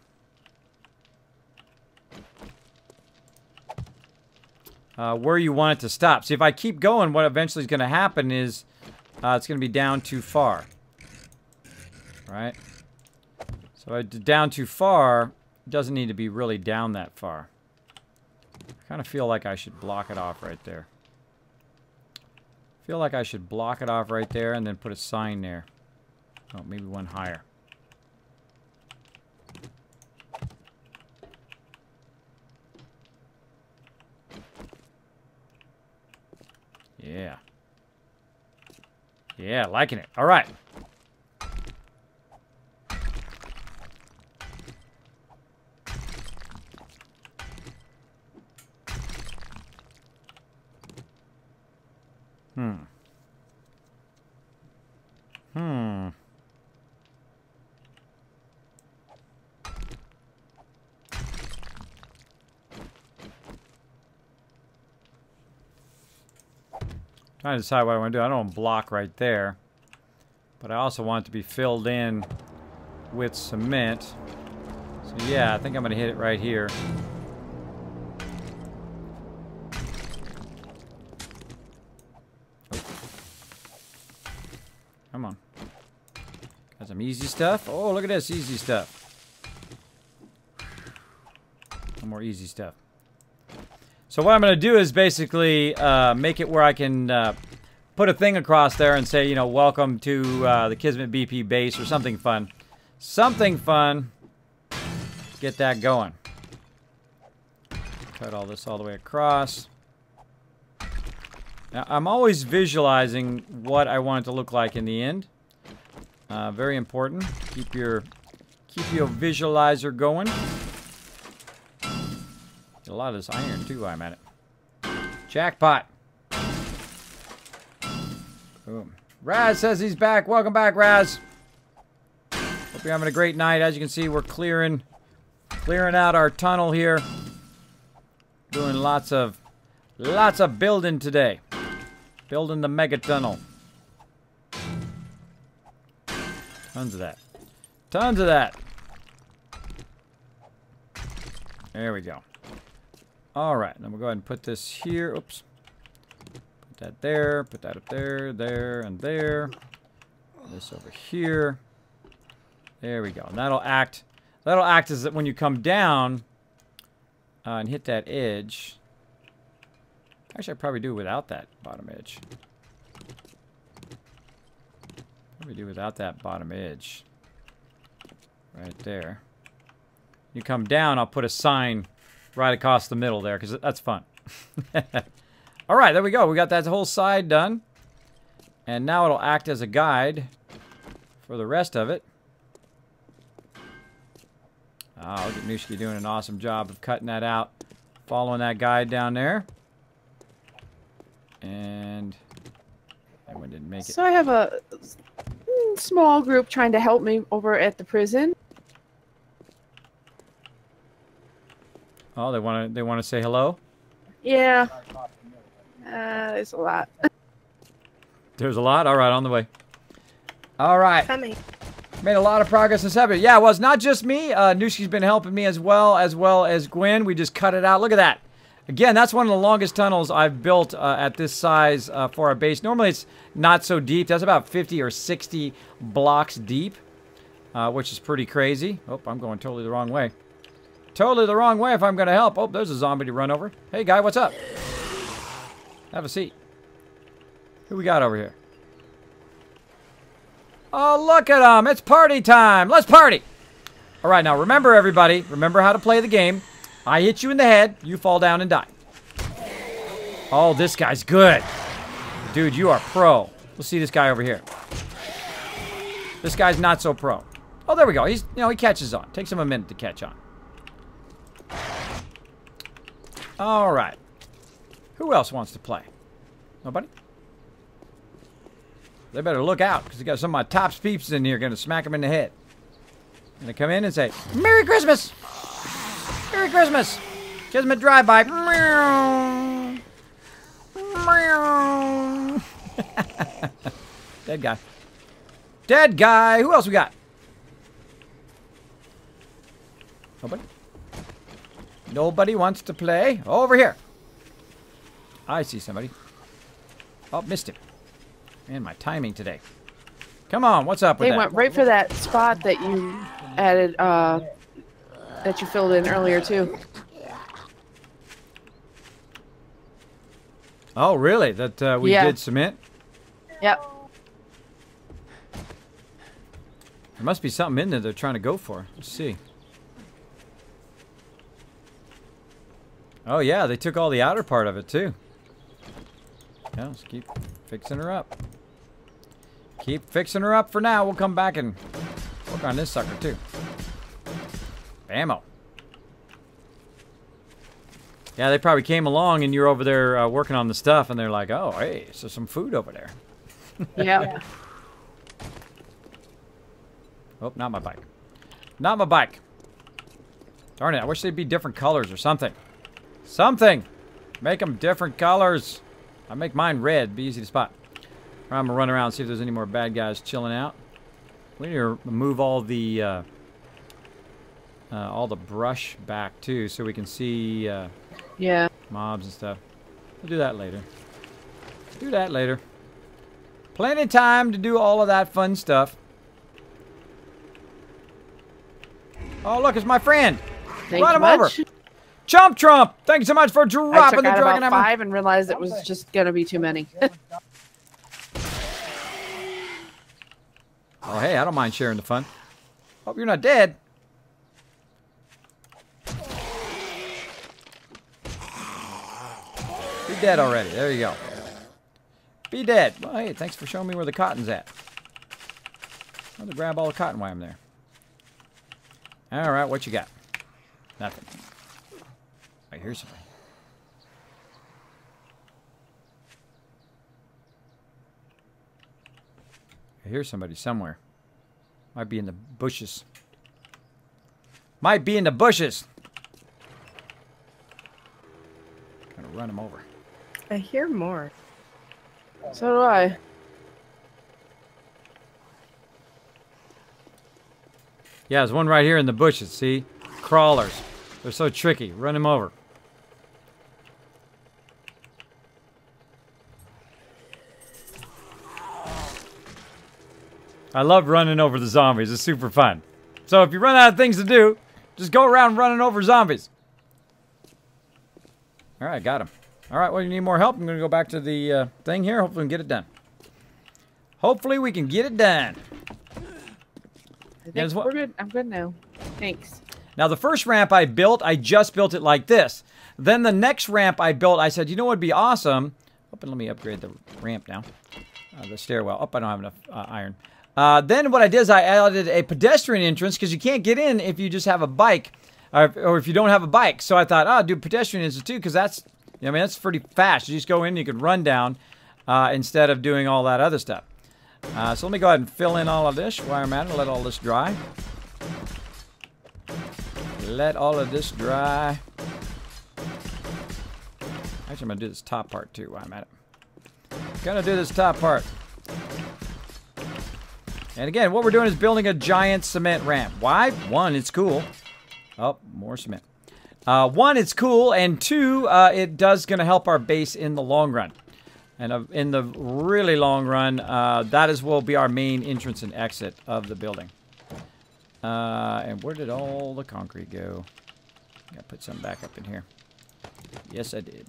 Where you want it to stop. See, if I keep going, what eventually is going to happen is it's going to be down too far. Right? So down too far, it doesn't need to be really down that far. I kind of feel like I should block it off right there. Feel like I should block it off right there and then put a sign there. Oh, maybe one higher. Yeah. Yeah, liking it. All right. Trying to decide what I want to do. I don't want to block right there, but I also want it to be filled in with cement. So yeah, I think I'm going to hit it right here. Oh. Come on. Got some easy stuff. Oh, look at this. Easy stuff. No more easy stuff. So what I'm going to do is basically make it where I can put a thing across there and say, you know, welcome to the Kismet BP base or something fun. Something fun. Get that going. Cut all this all the way across. Now, I'm always visualizing what I want it to look like in the end. Very important. Keep your visualizer going. A lot of this iron too, I'm at it. Jackpot. Boom. Raz says he's back. Welcome back, Raz. Hope you're having a great night. As you can see, we're clearing out our tunnel here. Doing lots of building today. Building the mega tunnel. Tons of that. Tons of that. There we go. All right, then we'll go ahead and put this here. Oops. Put that there. Put that up there, there, and there. This over here. There we go. And that'll act as when you come down and hit that edge. Actually, I'd probably do without that bottom edge. Probably do without that bottom edge. Right there. You come down, I'll put a sign right across the middle there, because that's fun. All right, there we go. We got that whole side done. And now it'll act as a guide for the rest of it. Oh, look at Nushki doing an awesome job of cutting that out. Following that guide down there. And that one didn't make it. So I have a small group trying to help me over at the prison. Oh, they want to say hello? Yeah. There's a lot. There's a lot? All right, on the way. All right. Coming. Made a lot of progress in 7. Yeah, well, it's not just me. Nushki's been helping me as well as Gwen. We just cut it out. Look at that. Again, that's one of the longest tunnels I've built at this size for our base. Normally, it's not so deep. That's about 50 or 60 blocks deep, which is pretty crazy. Oh, I'm going totally the wrong way. Totally the wrong way if I'm going to help. Oh, there's a zombie to run over. Hey, guy, what's up? Have a seat. Who we got over here? Oh, look at them. It's party time. Let's party. All right, now remember, everybody. Remember how to play the game. I hit you in the head, you fall down and die. Oh, this guy's good. Dude, you are pro. Let's see this guy over here. This guy's not so pro. Oh, there we go. He's, he catches on. Takes him a minute to catch on. All right. Who else wants to play? Nobody? They better look out, because they got some of my top peeps in here going to smack them in the head. Going to come in and say, Merry Christmas! Merry Christmas! Kismet drive-by. Dead guy. Dead guy! Who else we got? Nobody? Nobody wants to play? Over here. I see somebody. Oh, missed him. Man, my timing today. Come on, what's up with that? They went right for that spot that you added, that you filled in earlier, too. Oh, really? That we did cement? Yep. There must be something in there they're trying to go for. Let's see. Oh, yeah, they took all the outer part of it, too. Yeah, let's keep fixing her up. Keep fixing her up for now. We'll come back and work on this sucker, too. Ammo. Yeah, they probably came along and you're over there working on the stuff, and they're like, oh, hey, so some food over there. Yeah. Oh, not my bike. Not my bike. Darn it, I wish they'd be different colors or something. Something! Make them different colors. I make mine red, be easy to spot. I'm gonna run around and see if there's any more bad guys chilling out. We need to remove all the brush back too, so we can see mobs and stuff. We'll do that later. Do that later. Plenty of time to do all of that fun stuff. Oh, look, it's my friend. Run him over. Chomp Trump! Thank you so much for dropping the dragon hammer. I took out about 5 and realized it was just gonna be too many. Oh, hey, I don't mind sharing the fun. Hope you're not dead. Be dead already. There you go. Be dead. Well, hey, thanks for showing me where the cotton's at. I'm gonna grab all the cotton while I'm there. All right, what you got? Nothing. I hear something. I hear somebody somewhere. Might be in the bushes. Might be in the bushes. Gonna run him over. I hear more. So do I. Yeah, there's one right here in the bushes, see? Crawlers. They're so tricky. Run him over. I love running over the zombies. It's super fun. So if you run out of things to do, just go around running over zombies. Alright, got him. Alright, well, you need more help. I'm going to go back to the thing here. Hopefully we can get it done. Hopefully we can get it done. I think we're good. I'm good now. Thanks. Now, the first ramp I built, I just built it like this. Then the next ramp I built, I said, you know what would be awesome? Oh, and let me upgrade the ramp now. The stairwell. Oh, I don't have enough iron. Then what I did is I added a pedestrian entrance because you can't get in if you just have a bike or if you don't have a bike. So I thought, oh, do pedestrian entrance too because that's, I mean, that's pretty fast. You just go in, you can run down instead of doing all that other stuff. So let me go ahead and fill in all of this while I'm at it. Let all this dry. Let all of this dry. Actually, I'm going to do this top part too while I'm at it. Gonna do this top part. And again, what we're doing is building a giant cement ramp. Why? One, it's cool. Oh, more cement. One, it's cool, and two, it does going to help our base in the long run. And in the really long run, will be our main entrance and exit of the building. And where did all the concrete go? Gotta put some back up in here. Yes, I did.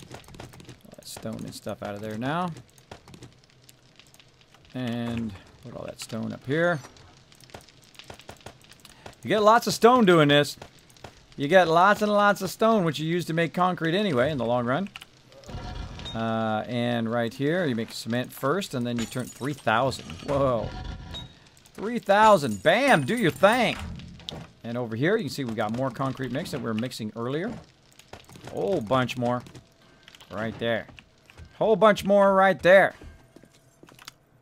All that stone and stuff out of there now. And put all that stone up here. You get lots of stone doing this. You get lots and lots of stone, which you use to make concrete anyway in the long run. And right here, you make cement first, and then you turn 3,000. Whoa. 3,000. Bam! Do your thing. And over here, you can see we got more concrete mix that we were mixing earlier. Whole bunch more. Right there. Whole bunch more right there.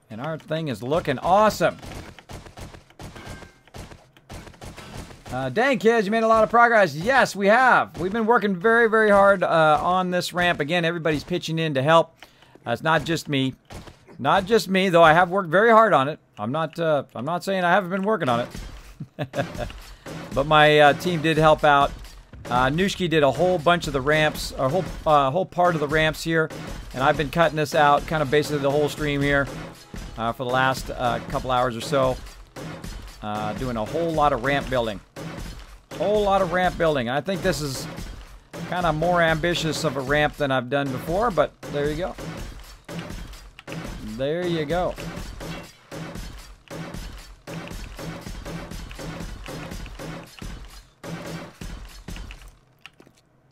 And our thing is looking awesome. Dang, kids, you made a lot of progress. Yes, we have. We've been working very, very hard on this ramp. Again, everybody's pitching in to help. It's not just me. Not just me, though I have worked very hard on it. I'm not saying I haven't been working on it. But my team did help out. Nushki did a whole bunch of the ramps, a whole part of the ramps here. And I've been cutting this out, kind of basically the whole stream here for the last couple hours or so. Doing a whole lot of ramp building. Whole lot of ramp building. I think this is kind of more ambitious of a ramp than I've done before, but there you go. There you go.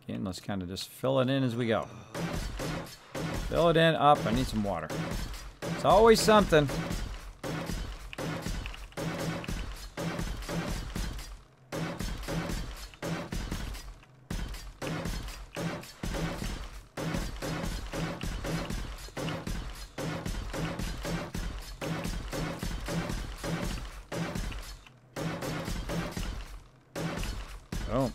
Again, let's kind of just fill it in as we go. Fill it in, up. I need some water. It's always something. Boom.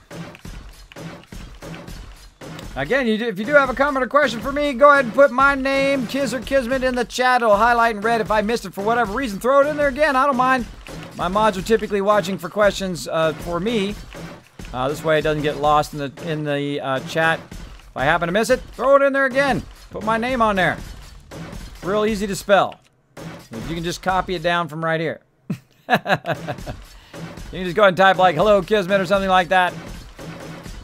Again, if you do have a comment or question for me, go ahead and put my name, Kiz or Kismet, in the chat. It'll highlight in red. If I missed it for whatever reason, throw it in there again. I don't mind. My mods are typically watching for questions for me. This way it doesn't get lost in the chat. If I happen to miss it, throw it in there again. Put my name on there. Real easy to spell. You can just copy it down from right here. You can just go ahead and type like hello Kismet or something like that.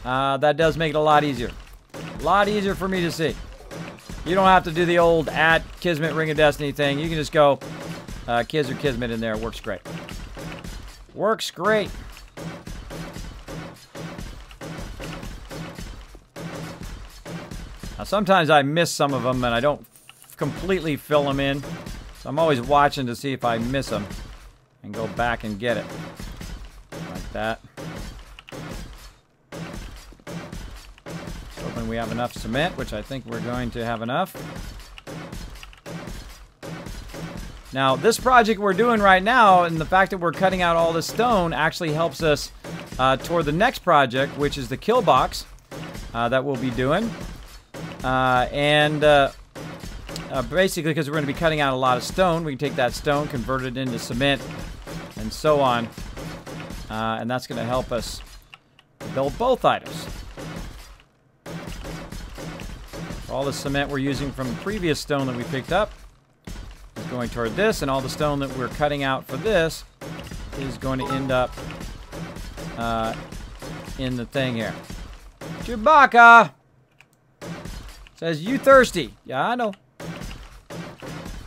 That does make it a lot easier. A lot easier for me to see. You don't have to do the old at Kismet Ring of Destiny thing. You can just go Kiz or Kismet in there. It works great. Works great. Now sometimes I miss some of them and I don't completely fill them in. So I'm always watching to see if I miss them and go back and get it. Like that. Hoping we have enough cement, which I think we're going to have enough. Now, this project we're doing right now, and the fact that we're cutting out all this stone actually helps us toward the next project, which is the kill box that we'll be doing. Basically, because we're going to be cutting out a lot of stone, we can take that stone, convert it into cement, and so on. And that's going to help us build both items. All the cement we're using from previous stone that we picked up is going toward this, and all the stone that we're cutting out for this is going to end up in the thing here. Chewbacca says, "You thirsty?" Yeah, I know.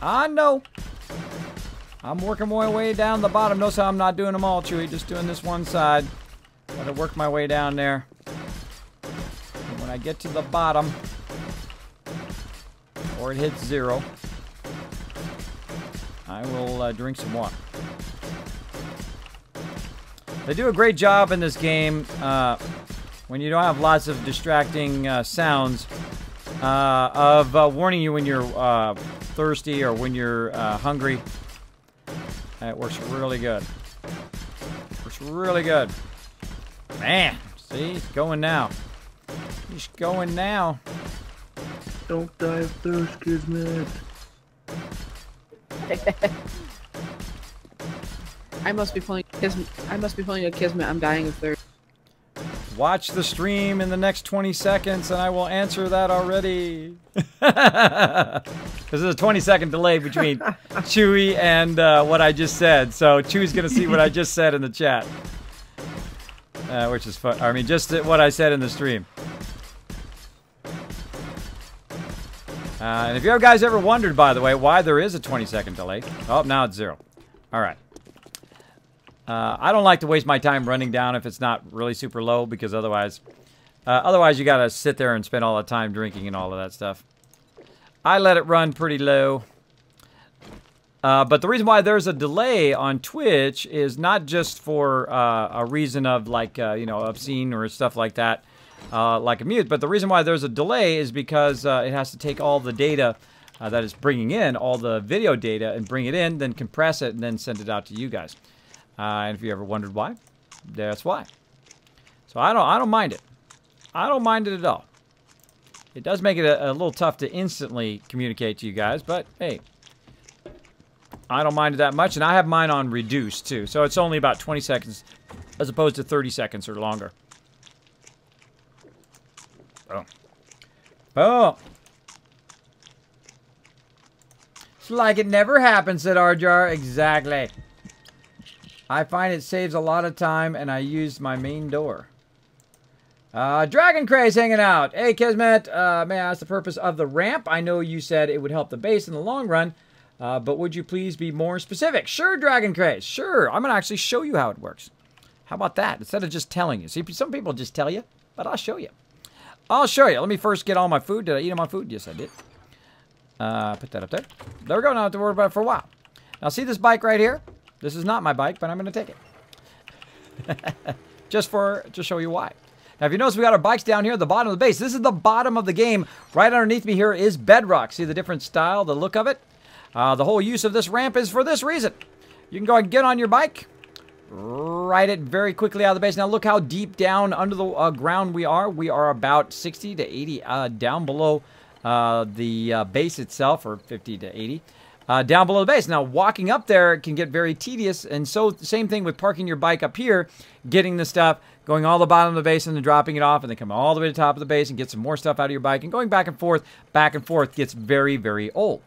I know. I'm working my way down the bottom. Notice how I'm not doing them all, Chewy. Just doing this one side. Gotta work my way down there. And when I get to the bottom, or it hits 0, I will drink some water. They do a great job in this game when you don't have lots of distracting sounds of warning you when you're thirsty or when you're hungry. It works really good. Works really good. Man, see? It's going now. He's going now. Don't die of thirst, Kismet. I must be pulling Kismet. I must be pulling a Kismet. I'm dying of thirst. Watch the stream in the next 20 seconds and I will answer that already. Because there's a 20-second delay between Chewy and what I just said. So Chewy's going to see what I just said in the chat. Which is fun. I mean, just what I said in the stream. And if you guys ever wondered, by the way, why there is a 20-second delay. Oh, now it's 0. All right. I don't like to waste my time running down if it's not really super low, because otherwise you got to sit there and spend all the time drinking and all of that stuff. I let it run pretty low. But the reason why there's a delay on Twitch is not just for a reason of like, you know, obscene or stuff like that, like a mute. But the reason why there's a delay is because it has to take all the data that it's bringing in, all the video data, and bring it in, then compress it, and then send it out to you guys. And if you ever wondered why, that's why. So I don't mind it. I don't mind it at all. It does make it a little tough to instantly communicate to you guys, but hey, I don't mind it that much, and I have mine on reduced too, so it's only about 20 seconds as opposed to 30 seconds or longer. Oh. Oh. It's like it never happened, said Arjar. Exactly. I find it saves a lot of time, and I used my main door. Dragon Craze hanging out. Hey, Kismet, may I ask the purpose of the ramp? I know you said it would help the base in the long run, but would you please be more specific? Sure, Dragon Craze. Sure. I'm going to actually show you how it works. How about that? Instead of just telling you. See, some people just tell you, but I'll show you. I'll show you. Let me first get all my food. Did I eat all my food? Yes, I did. Put that up there. There we go. Now I don't have to worry about it for a while. Now, see this bike right here? This is not my bike, but I'm going to take it. just to show you why. Now, if you notice, we got our bikes down here at the bottom of the base. This is the bottom of the game. Right underneath me here is Bedrock. See the different style, the look of it? The whole use of this ramp is for this reason. You can go and get on your bike, ride it very quickly out of the base. Now, look how deep down under the ground we are. We are about 60 to 80 down below the base itself, or 50 to 80. Down below the base. Now, walking up there can get very tedious, and so same thing with parking your bike up here, getting the stuff, going all the bottom of the base and then dropping it off, and then come all the way to the top of the base and get some more stuff out of your bike, and going back and forth gets very, very old.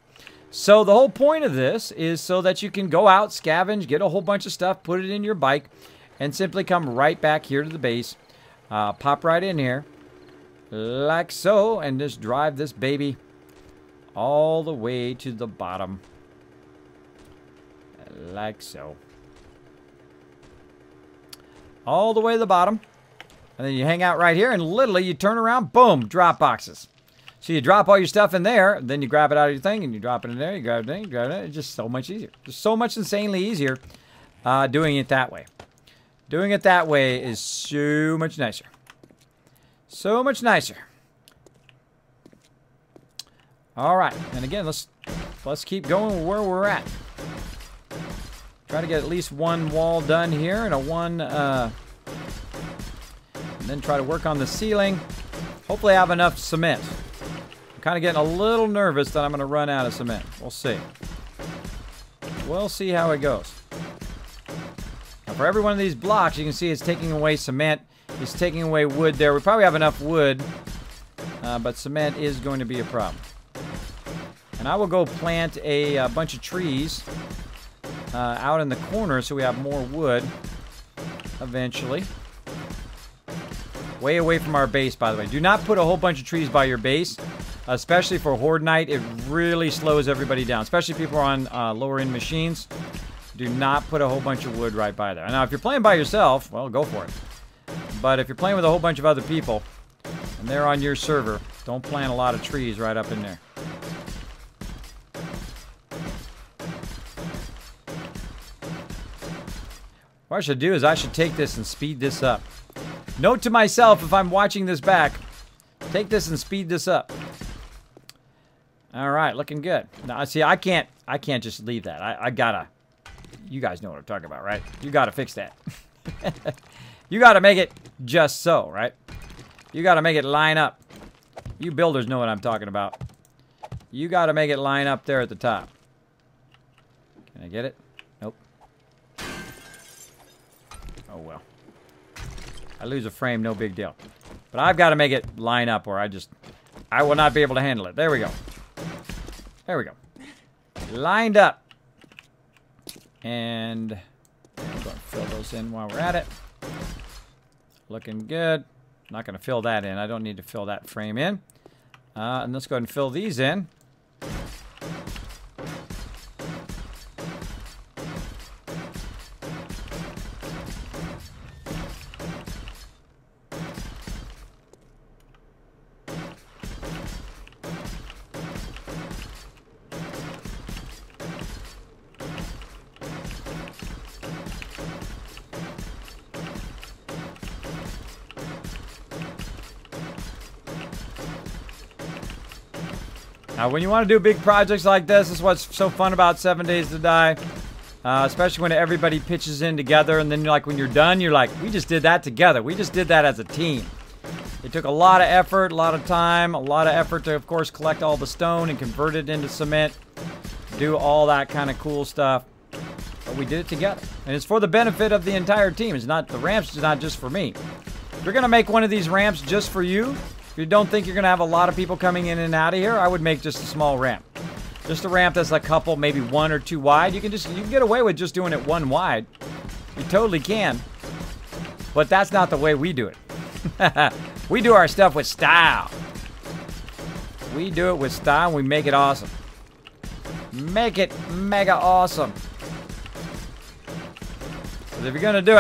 So the whole point of this is so that you can go out, scavenge, get a whole bunch of stuff, put it in your bike, and simply come right back here to the base, pop right in here, like so, and just drive this baby all the way to the bottom, like so. All the way to the bottom, and then you hang out right here, and literally you turn around, boom, drop boxes. So you drop all your stuff in there, then you grab it out of your thing, and you drop it in there, you grab it in, you grab it in. It's just so much easier. Just so much insanely easier doing it that way. Doing it that way is so much nicer. So much nicer. All right, and again, let's keep going where we're at. Try to get at least one wall done here, and and then try to work on the ceiling. Hopefully, I have enough cement. I'm kind of getting a little nervous that I'm going to run out of cement. We'll see. We'll see how it goes. Now, for every one of these blocks, you can see it's taking away cement. It's taking away wood there. We probably have enough wood, but cement is going to be a problem. And I will go plant a bunch of trees out in the corner so we have more wood eventually. Way away from our base, by the way. Do not put a whole bunch of trees by your base, especially for Horde Night. It really slows everybody down, especially people on lower-end machines. Do not put a whole bunch of wood right by there. Now, if you're playing by yourself, well, go for it. But if you're playing with a whole bunch of other people, and they're on your server, don't plant a lot of trees right up in there. What I should do is I should take this and speed this up. Note to myself, if I'm watching this back, take this and speed this up. All right, looking good. Now, see, I can't just leave that. I gotta, you guys know what I'm talking about, right? You gotta fix that. You gotta make it just so, right? You gotta make it line up. You builders know what I'm talking about. You gotta make it line up there at the top. Can I get it? Nope. Oh, well. I lose a frame, no big deal. But I've got to make it line up or I will not be able to handle it. There we go. There we go. Lined up. And I'm going to fill those in while we're at it. Looking good. Not going to fill that in. I don't need to fill that frame in. And let's go ahead and fill these in. Now, when you want to do big projects like this is what's so fun about 7 Days to Die. Especially when everybody pitches in together, and then like when you're done, you're like, we just did that together. We just did that as a team. It took a lot of effort, a lot of time, a lot of effort to, of course, collect all the stone and convert it into cement. Do all that kind of cool stuff. But we did it together. And it's for the benefit of the entire team. It's not, the ramps is not just for me. If you're going to make one of these ramps just for you, if you don't think you're going to have a lot of people coming in and out of here, I would make just a small ramp. Just a ramp that's a couple, maybe 1 or 2 wide. You can get away with just doing it 1 wide. You totally can. But that's not the way we do it. We do our stuff with style. We do it with style and we make it awesome. Make it mega awesome. Because if you're going to do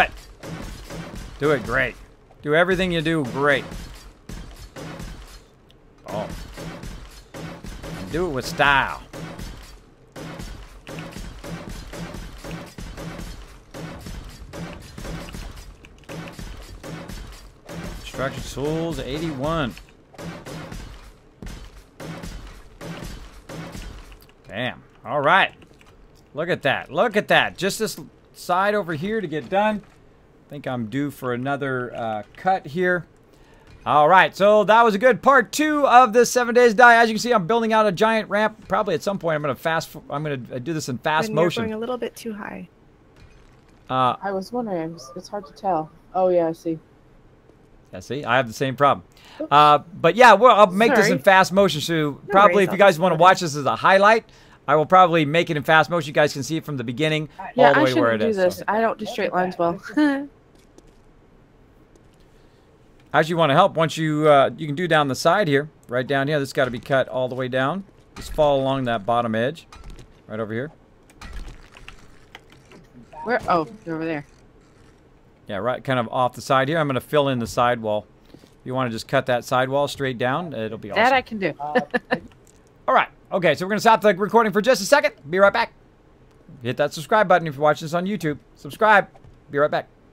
it great. Do everything you do great. Oh. Do it with style. Construction tools 81. Damn. All right. Look at that. Look at that. Just this side over here to get done. I think I'm due for another cut here. All right, so that was a good part 2 of this 7 Days to Die. As you can see, I'm building out a giant ramp. Probably at some point, I'm going to do this in fast motion. You're going a little bit too high. I was wondering. It's hard to tell. Oh yeah, I see. Yeah, see, I have the same problem. But yeah, I'll make this in fast motion. So probably, if you guys want to watch this as a highlight, I will probably make it in fast motion. You guys can see it from the beginning all the way where it is. Yeah, I shouldn't do this. I don't do straight lines well. As you want to help, once you can do down the side here, right down here. This got to be cut all the way down. Just follow along that bottom edge, right over here. Where? Oh, you're over there. Yeah, right, kind of off the side here. I'm going to fill in the sidewall. If you want to just cut that sidewall straight down, it'll be awesome. That I can do. All right. Okay, so we're going to stop the recording for just a second. Be right back. Hit that subscribe button if you're watching this on YouTube. Subscribe. Be right back.